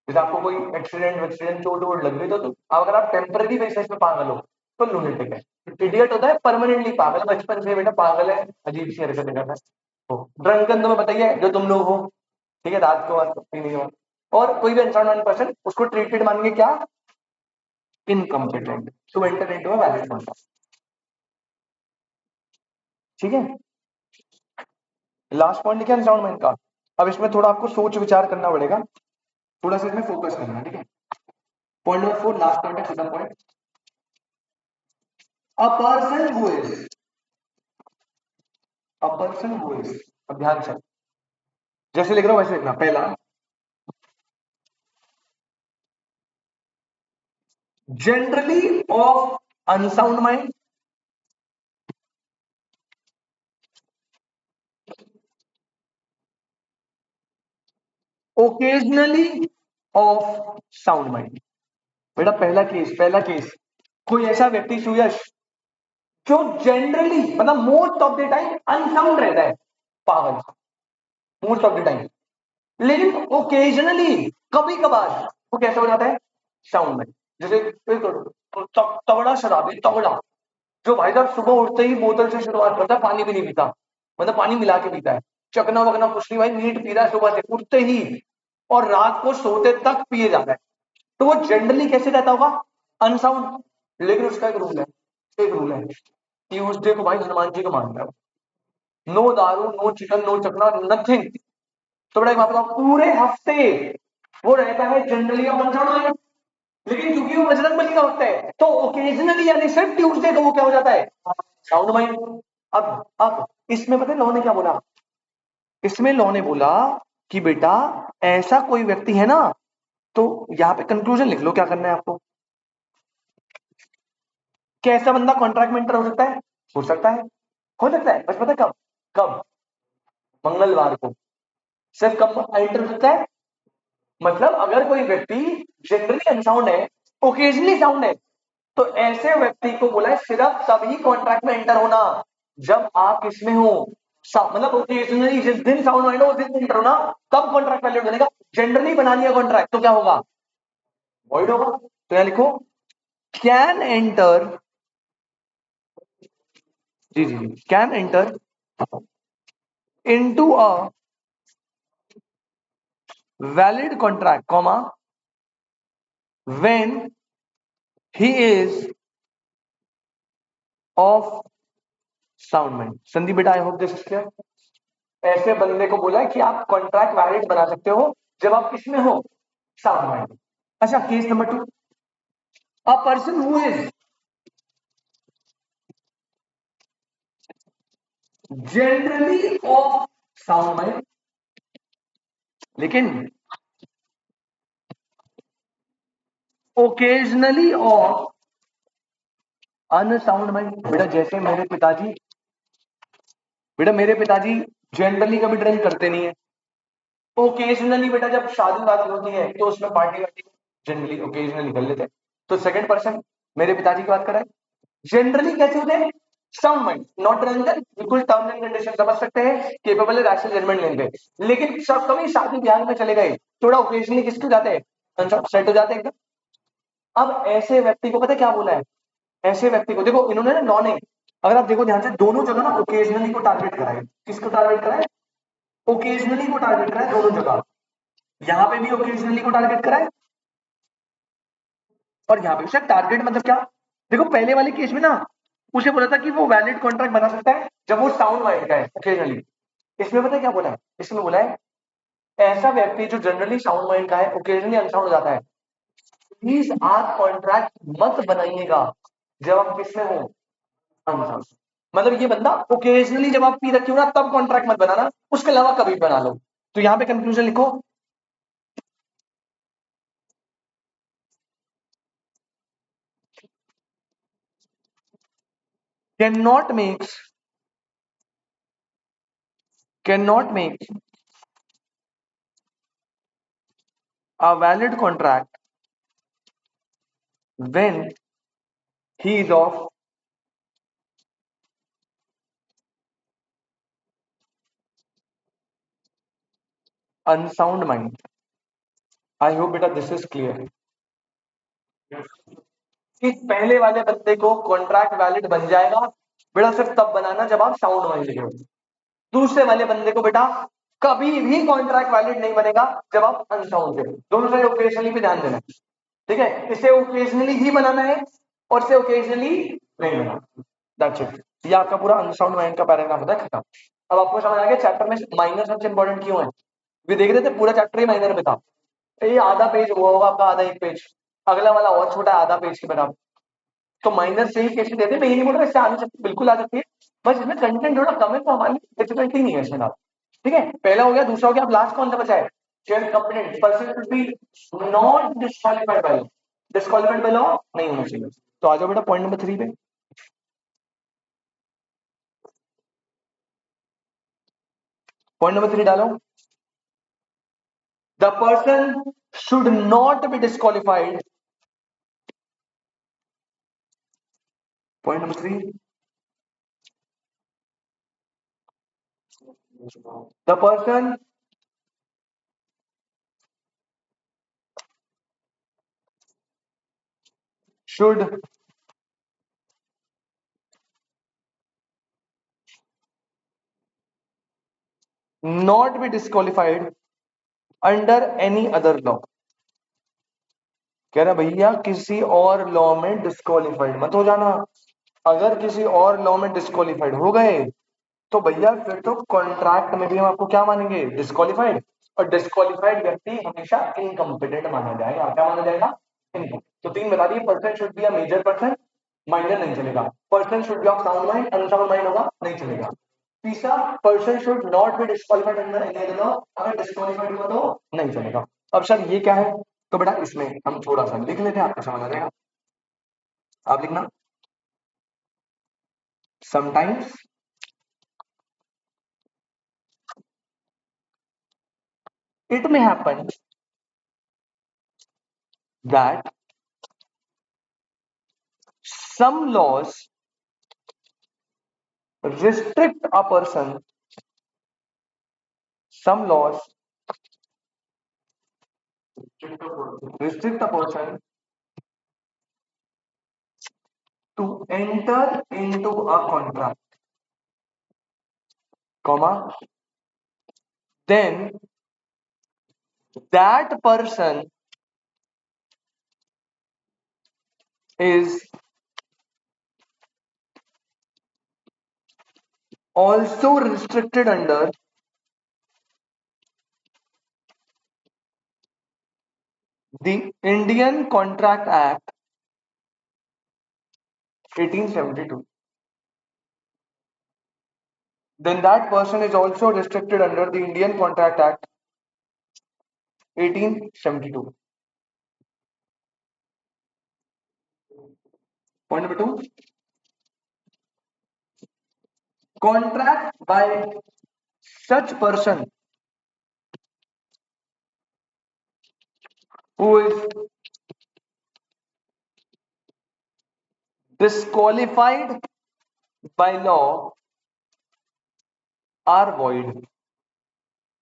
जैसे आपको कोई एक्सीडेंट चोट वोट लग गई तो अगर आप टेम्पररी बेसिस पे पागल हो तो लूनेटिक है। इडियट होता है परमानेंटली पागल, बचपन से बेटा पागल है, अजीब सी हरकतें करता है। ड्रंकन तुम्हें बताइए जो तुम लोग हो, ठीक है, रात को बात पीने के बाद। और कोई भी अनसर्टेन पर्सन उसको ट्रीटेड मानेंगे क्या? Incompetent to enter into a valid contract. ठीक है, लास्ट पॉइंट लिखा अनसाउंड माइंड का। अब इसमें थोड़ा आपको सोच विचार करना पड़ेगा, थोड़ा सा इसमें फोकस करना है। ठीक है, पॉइंट नंबर 4 लास्ट पॉइंट है, खत्म point. A person who is, a person who is, अब ध्यान से जैसे लिख रहा हूं वैसे लिखना। पहला, generally of unsound mind, occasionally of sound mind. बेटा पहला केस कोई ऐसा व्यक्ति सुयश जो जनरली मतलब most of the time unsound रहता है, पागल, मोस्ट ऑफ द टाइम, लेकिन ओकेजनली कभी कभार वो कैसा हो जाता है? Sound mind. जैसे तगड़ा शराबी, तगड़ा, जो भाई साहब सुबह उठते ही बोतल से शुरुआत करता है, पानी भी नहीं पीता, मतलब पानी मिला के पीता है, चकना वगना कुछ नहीं भाई, नीट पी रहा है सुबह से उठते ही, और रात को सोते तक पिए जाता है, तो वो जनरली कैसे रहता होगा? अनसाउंड। लेकिन उसका एक रूल है, एक रूल है, ट्यूसडे को भाई हनुमान जी को मानता है, नो दारू, नो चिकन, नो चकना, नथिंग। तो बड़ा एक बात बताओ, पूरे हफ्ते वो रहता है जनरली अनसाउंड, लेकिन क्योंकि वो बजरंग बली का वक्त है तो ओकेजनली यानी सिर्फ ट्यूसडे को वो क्या हो जाता है? Sound mind. अब इसमें पता है लॉ ने क्या बोला? इसमें लॉ ने बोला कि बेटा ऐसा कोई व्यक्ति है ना, तो यहां पे कंक्लूजन लिख लो क्या करना है आपको। कैसा बंदा कॉन्ट्रैक्ट में एंटर हो सकता है? हो सकता है, हो सकता है, बस पता है कब? कब? मंगलवार को। सिर्फ कब एंटर हो सकता है? मतलब अगर कोई व्यक्ति जनरली अनसाउंड है, ओकेजनली साउंड है, तो ऐसे व्यक्ति को बोला है सिर्फ तभी कॉन्ट्रैक्ट में एंटर होना जब आप इसमें हो, मतलब ओकेजनली जिस दिन साउंड माइंड हो उस दिन एंटर होना, तब कॉन्ट्रैक्ट वैलिड बनेगा। जनरली बना लिया कॉन्ट्रैक्ट तो क्या होगा? वॉइड होगा। तो यहां लिखो कैन एंटर, जी जी जी, can enter into a valid contract comma when he is of sound mind. Sandeep बेटा, I hope this is clear. ऐसे बंदे को बोला है कि आप कॉन्ट्रैक्ट वैलिड बना सकते हो जब आप किसमें हो, साउंड माइंड। अच्छा, case number 2, a person who is generally of sound mind लेकिन ओकेजनली ऑफ अनसाउंड माइंड। बेटा जैसे मेरे पिताजी जनरली कभी ड्रिंक करते नहीं है, ओकेजनली बेटा जब शादी वादी होती है तो उसमें पार्टी वार्टी जनरली ओकेजनली कर लेते हैं। तो सेकंड पर्सन मेरे पिताजी की बात कर रहा है, जनरली कैसे होते हैं, साउंड माइंड, नॉट रैंडम, बिल्कुल टर्म्स एंड कंडीशन समझ सकते हैं, केपेबल है रैशनल जजमेंट लेंगे। लेकिन सब कभी शादी ब्याह में चले गए, थोड़ा ओकेजनली किसके जाते हैं, सेट हो जाते हैं एकदम। अब ऐसे व्यक्ति को पता है क्या बोला है, ऐसे व्यक्ति को देखो, इन्होंने ना नॉनिंग, अगर आप देखो ध्यान से, दोनों जगह ना ओकेजनली को टारगेट करा है। किसको टारगेट करा है, ओकेजनली को टारगेट करा है दोनों जगह। यहां पे भी ओकेजनली को टारगेट करा है और यहां पे उसे टारगेट मतलब क्या, देखो पहले वाले केस में ना उसे बोला था कि वो वैलिड कॉन्ट्रैक्ट बना सकता है जब वो साउंड माइंड का है ओकेजनली। इसमें पता है क्या बोला है, इसमें बोला है ऐसा व्यक्ति जो जनरली साउंड माइंड का है ओकेजनली अनसाउंड हो जाता है, प्लीज आप कॉन्ट्रैक्ट मत बनाइएगा जब आप किसमें हो, अनसाउंड। मतलब ये बंदा ओकेजनली जब आप पी रखे हो ना तब कॉन्ट्रैक्ट मत बनाना, उसके अलावा कभी बना लो। तो यहां पे कंक्लूजन लिखो, cannot makes cannot make a valid contract when he is of unsound mind। I hope बेटा दिस इज क्लियर। इस पहले वाले बंदे को कॉन्ट्रैक्ट वैलिड बन जाएगा बेटा सिर्फ तब बनाना जब आप साउंड माइंड के हो। दूसरे वाले बंदे को बेटा कभी भी कॉन्ट्रैक्ट वैलिड नहीं बनेगा जब आप अनसाउंड के हो। दोनों साइड ओकेजनली पे ध्यान देना, ठीक है, इसे ओकेजनली ही बनाना है और इसे ओकेजनली नहीं बनाना। दैट्स इट, ये आपका पूरा अनसाउंड माइंड का पैराग्राफ होता है, खत्म। अब आपको समझ आ गया चैप्टर में माइनर सबसे इंपॉर्टेंट क्यों है। वे देख रहे थे पूरा चैप्टर ही माइनर पे था, ये आधा पेज हुआ होगा आपका, आधा एक पेज, अगला वाला और छोटा आधा पेज के बराबर। तो माइनर से ही कैसे देते, मैं ये नहीं बोल रहा इससे आने सकती, बिल्कुल आ सकती है, बस इसमें कंटेंट थोड़ा कम है तो हमारी डिफिकल्टी नहीं है इसमें ना। ठीक है, पहला हो गया, दूसरा हो गया, अब लास्ट कौन सा बचा है, share component, person should be not disqualified by, disqualified by law नहीं होना चाहिए। तो आ जाओ बेटा पॉइंट नंबर 3 पे, पॉइंट नंबर 3 डालो, the person should not be disqualified, point number 3, the person should not be disqualified under any other law। कह रहा भैया किसी और लॉ में डिस्क्वालिफाइड मत हो जाना, अगर किसी और लॉ में डिस्क्वालिफाइड हो गए तो भैया फिर तो कॉन्ट्रैक्ट में भी हम आपको क्या मानेंगे, डिस्क्वालिफाइड। और डिस्क्वालिफाइड व्यक्ति हमेशा इनकम्पिटेंट माना जाएगा। क्या माना जाएगा, इनकम्पिटेंट। तो 3 बता दिए, person should be a major person, minor नहीं चलेगा, person should be of sound mind, unsound mind होगा नहीं चलेगा। तीसरा, person should not be disqualified under any other law, अगर डिस्क्वालिफाइड हुआ तो नहीं चलेगा। अब सर ये क्या है, तो बेटा इसमें हम थोड़ा सा लिख लेते हैं, आपको समझ आ जाएगा। आप लिखना, sometimes it may happen that some laws restrict a person, some laws restrict a person to enter into a contract, comma, then that person is also restricted under the Indian Contract Act 1872, then that person is also restricted under the Indian Contract Act 1872. Point number two, contract by such person who is disqualified by law are void.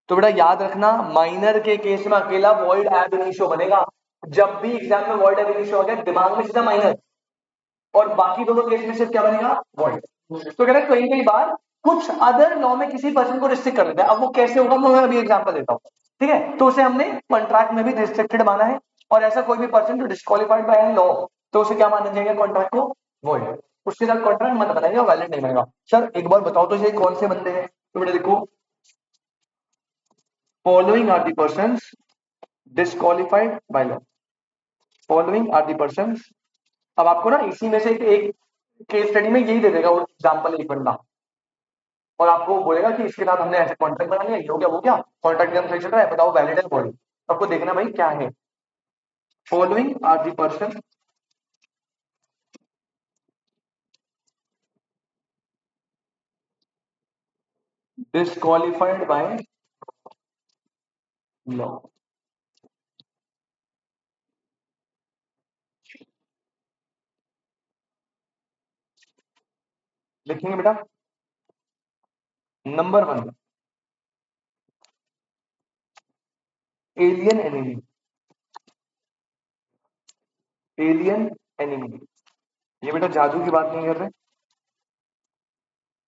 तो बेटा याद रखना, माइनर के केस में अकेला वॉइड एब इनिशियो बनेगा। जब भी एग्जाम में वॉइड एब इनिशियो हो गया दिमाग में सीधा माइनर, और बाकी दोनों केस में सिर्फ क्या बनेगा, वॉइड। तो कह रहे कई कई बार कुछ अदर लॉ में किसी पर्सन को रिस्ट्रिक्ट कर देते हैं। अब वो कैसे होगा मैं अभी एग्जांपल देता हूँ, ठीक है। तो उसे हमने कॉन्ट्रैक्ट में भी रिस्ट्रिक्टेड माना है, और ऐसा कोई भी पर्सन जो डिस्क्वालिफाइड बाय एनी लॉ, तो उसे क्या माना जाएगा, कॉन्ट्रैक्ट को वॉइड। उसके साथ कॉन्ट्रैक्ट मत बनाएगा, वैलिड नहीं बनेगा। सर एक बार बताओ तो ये कौन से बंदे हैं, तो बेटा देखो, following are the persons disqualified by law, following are the persons. अब आपको ना इसी में से एक केस स्टडी में यही दे देगा वो एग्जांपल एक बंदा, और आपको बोलेगा कि इसके साथ हमने ऐसे कॉन्ट्रैक्ट बना लिया, ये हो गया वो क्या, कॉन्ट्रैक्ट सही चल रहा है, बताओ वैलिड है वॉइड। आपको देखना भाई क्या है, following are the person disqualified by law. लिखेंगे बेटा, number one, alien enemy, alien enemy. ये बेटा जादू की बात नहीं कर रहे,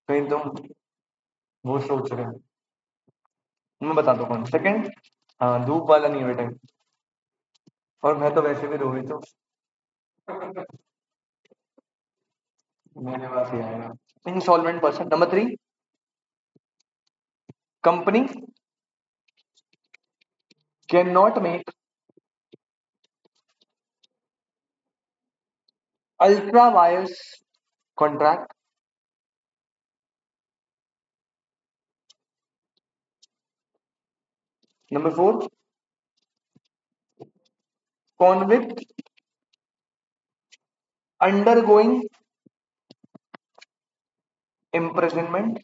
कहीं तुम वो सोच रहे हो, मैं बता दो कौन। सेकंड, हाँ धूप वाला नहीं है बेटा, और मैं तो वैसे भी रोहित हूँ, मेरे पास ही आएगा। Insolvent person. Number three, company cannot make ultra vires contract. Number four, convict undergoing imprisonment,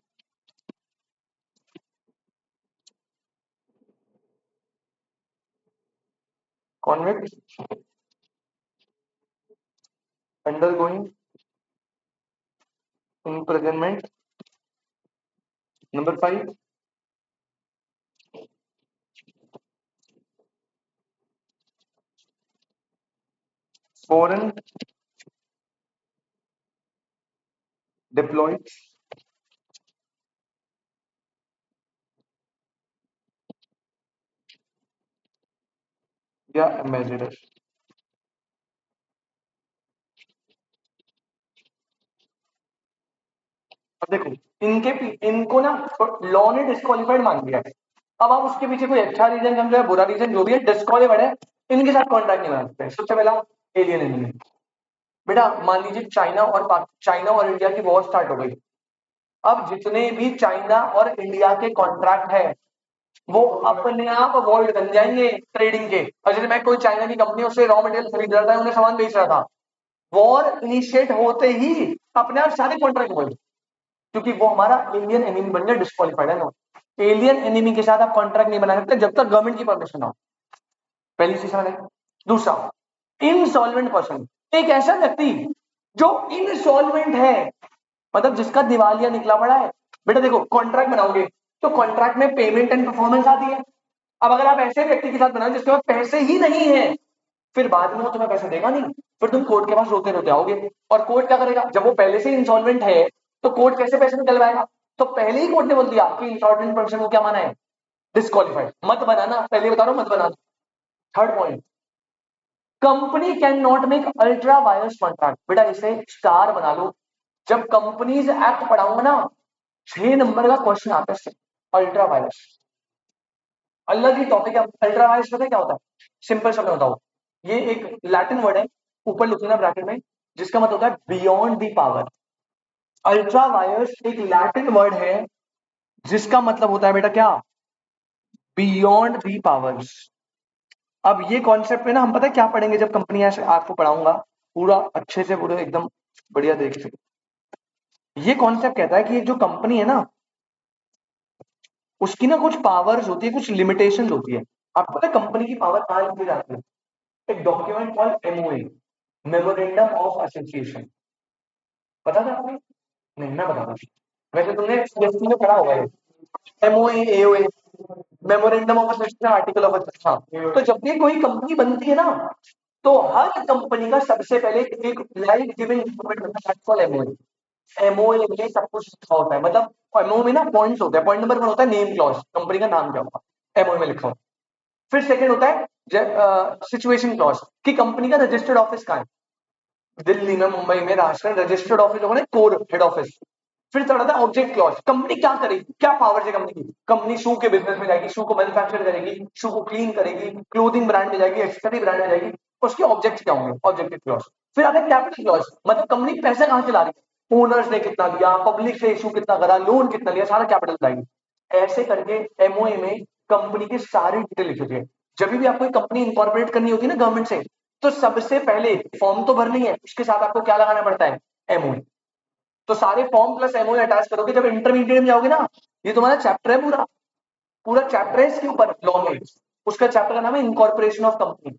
convict undergoing imprisonment. Number five, foreign deployed या ambassador। अब देखो, इनको ना लॉ ने डिस्क्वालिफाइड मान दिया है। अब आप उसके पीछे कोई अच्छा रीजन समझो या बुरा रीजन जो भी है, डिस्क्वालिफाइड है, इनके साथ कॉन्ट्रैक्ट नहीं बना सकते। सबसे पहला एलियन एनिमी। बेटा मान लीजिए चाइना और इंडिया की वॉर स्टार्ट हो गई, अब जितने भी चाइना और इंडिया के कॉन्ट्रैक्ट है वो अपने आप अवॉइड कर जाएंगे ट्रेडिंग के। और जैसे मैं कोई चाइना की कंपनी उससे रॉ मटेरियल खरीद रहा था, उन्हें सामान बेच रहा था, वॉर इनिशिएट होते ही अपने आप सारे कॉन्ट्रैक्ट अवॉइड, क्योंकि वो हमारा एलियन एनिमी बन गया, डिस्क्वालिफाइड है ना। एलियन एनिमी के साथ आप कॉन्ट्रैक्ट नहीं बना सकते जब तक गवर्नमेंट की परमिशन हो, पहली चीज समझ। दूसरा, इनसॉल्वेंट पर्सन, एक ऐसा व्यक्ति जो इनसॉल्वेंट है, मतलब जिसका दिवालिया निकला पड़ा है। बेटा देखो, कॉन्ट्रैक्ट बनाओगे तो कॉन्ट्रैक्ट में पेमेंट एंड परफॉर्मेंस आती है। अब अगर आप ऐसे व्यक्ति के साथ बनाओ जिसके पास पैसे ही नहीं है, फिर बाद में वो तुम्हें पैसे देगा नहीं, फिर तुम कोर्ट के पास रोते रोते आओगे, और कोर्ट क्या करेगा, जब वो पहले से इंसॉल्वेंट है तो कोर्ट कैसे पैसे निकलवाएगा। तो पहले ही कोर्ट ने बोल दिया कि इंसॉल्वेंट पर्सन को क्या माना है, डिस्क्वालिफाइड, मत बनाना, पहले बता रहा हूं मत बनाना। Third point, company cannot make ultra vires contract. बेटा इसे स्टार बना लो, जब कंपनीज एक्ट पढ़ाऊंगा ना, 6 नंबर का क्वेश्चन आता है अल्ट्रा वायरस, अलग ही टॉपिक है। अल्ट्रा वायरस पता है क्या होता है? सिंपल शब्द में बताओ, ये एक लैटिन वर्ड है, ऊपर लिख लेना ब्रैकेट में, जिसका मतलब होता है beyond the power. Ultra vires एक लैटिन वर्ड है जिसका मतलब होता है बेटा क्या? Beyond the powers. अब ये कॉन्सेप्ट में ना हम पता है क्या पढ़ेंगे जब कंपनी ऐसे आपको पढ़ाऊंगा पूरा अच्छे से, पूरा एकदम बढ़िया देख के। ये कॉन्सेप्ट कहता है कि एक जो कंपनी है ना, उसकी ना कुछ पावर्स होती है, कुछ लिमिटेशंस होती है। आपको पता है कंपनी की पावर कहाँ लिखी जाती है? एक document called MOA, memorandum of association. पता था आपने? नहीं, मैं बताता हूँ। वैसे तुमने सीएससी में पढ़ा होगा ये, MOA AOA, memorandum of association, article of association. तो जब भी कोई कंपनी बनती है ना, तो हर कंपनी का सबसे पहले एक लाइफ गिविंग डॉक्यूमेंट होता है, दैट्स कॉल्ड एमओए। एमओए में सब कुछ लिखा होता है, मतलब एमओए में ना पॉइंट्स होते हैं। पॉइंट नंबर 1 होता है नेम क्लॉज, कंपनी का नाम क्या होगा, एमओए में लिखा होता है। फिर सेकंड होता है सिचुएशन क्लॉज, कि कंपनी का रजिस्टर्ड ऑफिस कहाँ है, दिल्ली में, मुंबई में, राजस्थान, रजिस्टर्ड ऑफिस होगा ना, कोर हेड ऑफिस। फिर थर्ड आता है ऑब्जेक्ट क्लॉज, कंपनी क्या करेगी, क्या पावर है कंपनी की। कंपनी शू के बिजनेस में जाएगी, शू को मैन्युफैक्चर करेगी, शू को क्लीन करेगी, क्लोथिंग ब्रांड में जाएगी, एक्सेसरी ब्रांड में जाएगी, उसके ऑब्जेक्ट क्या होंगे, ऑब्जेक्टिव क्लॉज। फिर आता है कैपिटल क्लॉज, मतलब कंपनी पैसा कहां से ला रही है, ओनर्स ने कितना दिया, पब्लिक से इशू कितना करा, लोन कितना लिया, सारा कैपिटल लाएगी। ऐसे करके एमओए में कंपनी की सारी डिटेल लिखी होती है। जब भी आपको कंपनी इनकॉर्पोरेट करनी होती है ना गवर्नमेंट से, तो सबसे पहले फॉर्म तो भरनी है, उसके साथ आपको क्या लगाना पड़ता है, एमओए। तो सारे फॉर्म प्लस एमओए अटैच करोगे जब इंटरमीडिएट में जाओगे ना, ये तुम्हारा चैप्टर है, पूरा पूरा चैप्टर है इसके ऊपर लॉ में। उसका चैप्टर का नाम है इनकॉर्पोरेशन ऑफ कंपनी।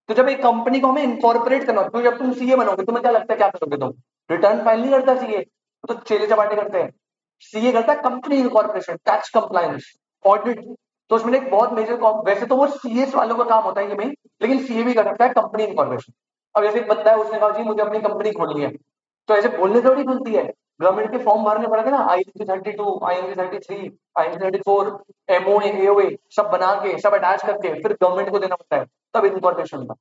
तो जब एक कंपनी को हमें इनकॉर्पोरेट करना, तो जब तुम सीए बनोगे, तुम्हें क्या लगता है क्या करोगे तुम? रिटर्न फाइल नहीं करता सीए, तो चेले चपाटे करते हैं। सीए करता है company incorporation, tax compliance, audit. तो उसमें एक बहुत मेजर, वैसे तो वो सीएस वालों का काम होता है ये में, लेकिन सीए भी कर सकता है कंपनी इनकॉर्पोरेशन। अब जैसे एक बंदा है, उसने कहा जी मुझे अपनी कंपनी खोलनी है, तो ऐसे बोलने थोड़ी खुलती है, गवर्नमेंट के फॉर्म भरने पड़ेंगे ना, आई 32, आई 33, आई 34, एमओए एओए सब बना के, सब अटैच करके फिर गवर्नमेंट को देना पड़ता है, तब इनकॉर्पोरेशन होता है।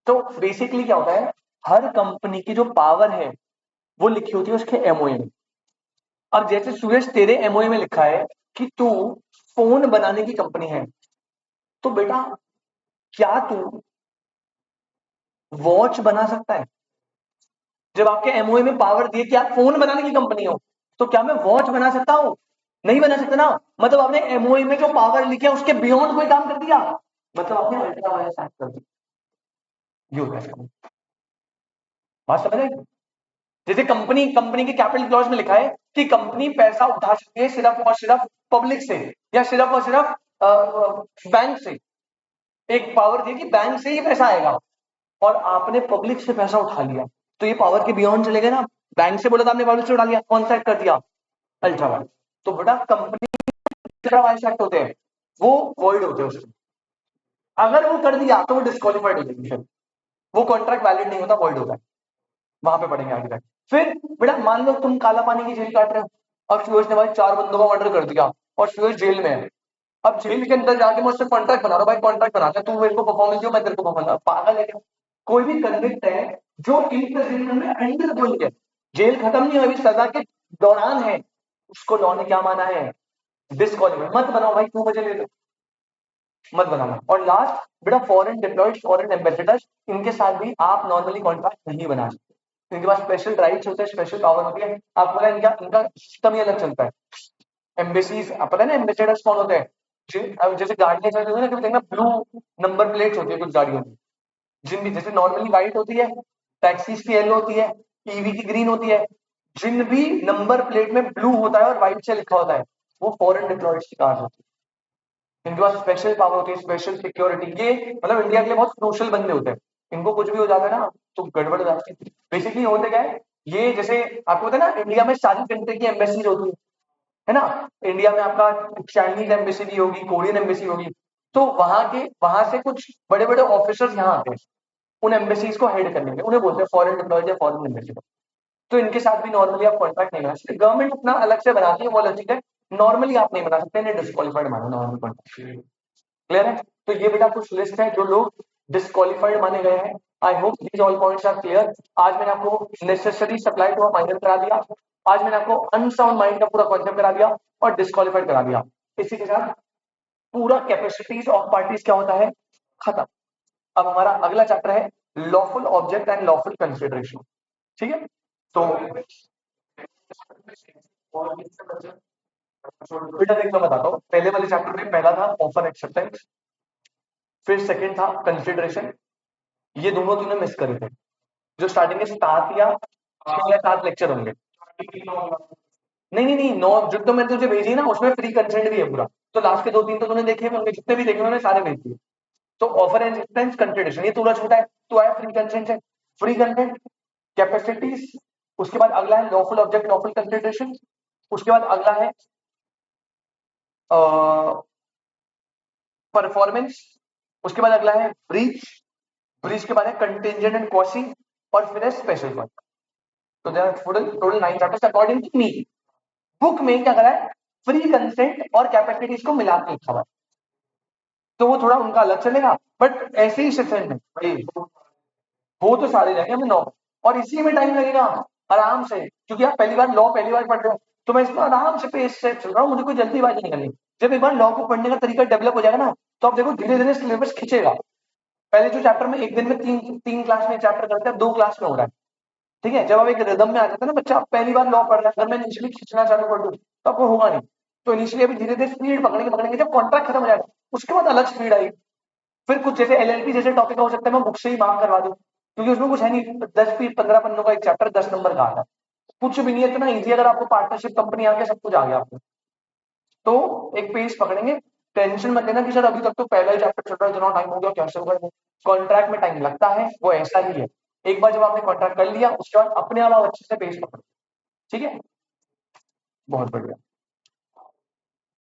तो बेसिकली क्या होता है, हर कंपनी की जो पावर है वो लिखी होती है उसके एमओए में। अब जैसे सुरेश तेरे एमओए में लिखा है कि तू फोन बनाने की कंपनी है, तो बेटा क्या तू वॉच बना सकता है? जब आपके एमओए में पावर दिए कि आप फोन बनाने की कंपनी हो, तो क्या मैं वॉच बना सकता हूं? नहीं बना सकता ना। मतलब आपने एमओए में जो पावर लिखी है उसके बियॉन्ड कोई काम कर दिया, मतलब आपने अल्ट्रा वायरस एक्ट कर दिया। ये होता है इसका। बात समझ आई? जैसे कंपनी कंपनी के कैपिटल क्लॉज में लिखा है कि कंपनी पैसा उठा सकती है सिर्फ और सिर्फ पब्लिक से, या सिर्फ और सिर्फ बैंक से। एक पावर दी कि बैंक से ही पैसा आएगा, और आपने पब्लिक से पैसा उठा लिया, तो ये पावर के बियॉन्ड चले गए ना। बैंक से बोला था आपने, पब्लिक से उठा लिया, कौन सा एक्ट कर दिया, अल्ट्रा वायरस। तो बेटा कंपनी अल्ट्रा वायरस एक्ट होते हैं, वो वॉइड होते हैं उसमें। अगर वो कर दिया तो वो डिस्क्वालीफाइड हो जाएगी, फिर वो कॉन्ट्रैक्ट वैलिड नहीं होता, वॉइड होता है। वहां पे पढ़ेंगे आगे तक। फिर बेटा मान लो तुम काला पानी की जेल काट रहे हो, अब सुरेश ने भाई 4 बंदों का मर्डर कर दिया, और सुरेश जेल में है। अब जेल के अंदर जाके मुझसे कॉन्ट्रैक्ट बना रहा हूं, भाई कॉन्ट्रैक्ट बनाते तू मेरे को परफॉर्मेंस दो, मैं तेरे को परफॉर्मेंस। पागल है क्या? कोई भी कन्विक्ट है जो इम्प्रिजनमेंट में अंडर गोइंग है, जेल खत्म नहीं हुई, सजा के दौरान है, उसको लॉ ने क्या माना है, डिस्क्वालीफाइड। मत बनाओ भाई, तू मुझे ले लो, मत बनाना। और लास्ट बेटा, फॉरेन डिप्लॉयड, फॉरेन एम्बेसडर्स, इनके साथ भी आप नॉर्मली कॉन्ट्रैक्ट नहीं बना सकते। इनके पास स्पेशल राइट्स होते हैं, स्पेशल पावर होती है। आपको पता है इनका इनका सिस्टम ही अलग चलता है। एम्बेसीज, पता है ना एम्बेसडर्स कौन होते हैं? अब जैसे गाड़ियां चलती है ना, कभी देखना ब्लू नंबर प्लेट्स होती है कुछ गाड़ियों में, जिन भी जैसे नॉर्मली व्हाइट होती है, टैक्सीज की येलो होती है, ईवी की ग्रीन होती है। जिन भी नंबर प्लेट में ब्लू होता है और व्हाइट से लिखा होता है, वो फॉरेन डिप्लॉयड की कार होती है। इनके पास स्पेशल पावर होती है, स्पेशल सिक्योरिटी। ये मतलब इंडिया के लिए बहुत क्रूशियल बंदे होते हैं। इनको कुछ भी हो जाता है ना, तो गड़बड़ हो जाती है। बेसिकली होते क्या है, ये जैसे आपको पता है ना, इंडिया में सारी कंट्री की एम्बेसीज होती है ना। इंडिया में आपका चाइनीज एम्बेसी भी होगी, कोरियन एम्बेसी होगी। तो वहां से कुछ बड़े बड़े ऑफिसर्स यहाँ आते हैं उन एम्बेसीज को हेड करने के, उन्हें बोलते हैं फॉरेन डिप्लॉयड या फॉरेन एम्बेसी। तो इनके साथ भी नॉर्मली आप कॉन्ट्रैक्ट नहीं बना सकते, गवर्नमेंट अपना अलग से बनाती है, वो अलग चीज है। नॉर्मली आप नहीं बना सकते, इन्हें डिस्क्वालीफाइड मानो नॉर्मल कॉन्ट्रैक्ट। क्लियर है? तो ये बेटा कुछ लिस्ट है जो लोग डिस्क्वालिफाइड माने गए हैं। I hope these all points are clear. आज मैंने आपको necessary supply to a minor करा दिया, आज मैंने आपको अनसाउंड माइंड का पूरा कॉन्सेप्ट करा दिया और डिस्क्वालिफाइड करा दिया। इसी के साथ पूरा कैपेसिटीज ऑफ पार्टीज क्या होता है, खत्म। अब हमारा अगला चैप्टर है lawful object and lawful consideration. ठीक है, तो बेटा देख मैं बताता हूँ, पहले वाले चैप्टर में पहला था ऑफर एक्सेप्टेंस, फिर सेकंड था कंसिडरेशन। ये दोनों तीनों मिस करे थे। जो स्टार्टिंग में 7 या 6 या 7 लेक्चर होंगे। नहीं नहीं नहीं, नौ जो तो मैंने तुझे भेजी ना उसमें फ्री कंसेंट भी है पूरा, तो लास्ट के 2-3 तो तूने देखे होंगे, जितने भी देखे उन्होंने सारे भेज दिए। तो ऑफर एंड एक्सेप्टेंस कंसिडरेशन ये थोड़ा छोटा है, तो आया फ्री कंसेंट है, फ्री कंसेंट कैपेसिटीज, उसके बाद अगला है लॉफुल ऑब्जेक्ट लॉफुल कंसिडरेशन, उसके बाद अगला है परफॉर्मेंस, उसके बाद अगला है ब्रीच, ब्रीच के बाद है कंटेंजेंट एंड क्वासी, और फिर है स्पेशल वन। तो there are total 9 chapters according to me. Book में क्या करा है, फ्री कंसेंट और कैपेसिटीज को मिला के लिखा हुआ है, तो वो थोड़ा उनका अलग चलेगा, बट ऐसे ही सेशन में भाई हो तो सारे जाएंगे हमें 9, और इसी में टाइम लगेगा आराम से, क्योंकि आप पहली बार लॉ पहली बार पढ़ रहे हो, तो मैं इसमें आराम से पेज से चल रहा हूँ, मुझे कोई जल्दीबाजी नहीं करनी। जब एक बार लॉ को पढ़ने का तरीका डेवलप हो जाएगा ना, तो आप देखो धीरे धीरे सिलेबस खींचेगा। पहले जो चैप्टर में एक दिन में तीन क्लास में चैप्टर करते हैं, 2 क्लास में हो रहा है। ठीक है, जब आप एक रिदम में आ जाता है ना, बच्चा पहली बार लॉ पढ़ रहा है, अगर मैं इनिशियली खींचना चालू कर दूं तो आपको होगा नहीं। तो इनिशियली अभी धीरे धीरे स्पीड पकड़ेंगे पकड़ेंगे, जब कॉन्ट्रैक्ट खत्म हो जाएगा उसके बाद अलग स्पीड आएगी। फिर कुछ जैसे एलएलपी जैसे टॉपिक हो सकता है मैं बुक से ही मार्क करवा दूं, क्योंकि उसमें कुछ है नहीं, 10-15 पन्नों का एक चैप्टर 10 नंबर का आता है, कुछ भी नहीं है, इतना इजी। अगर आपको पार्टनरशिप कंपनी आ गया, सब कुछ आ गया आपको, तो एक पेज पकड़ेंगे। टेंशन मत लेना कि सर अभी तक तो पहला ही चैप्टर चल रहा है, इतना टाइम हो गया, कैसे होगा। कॉन्ट्रैक्ट में टाइम लगता है, वो ऐसा ही है। एक बार जब आपने कॉन्ट्रैक्ट कर लिया, उसके बाद अपने आप आप अच्छे से पेज पकड़ो। ठीक है, बहुत बढ़िया।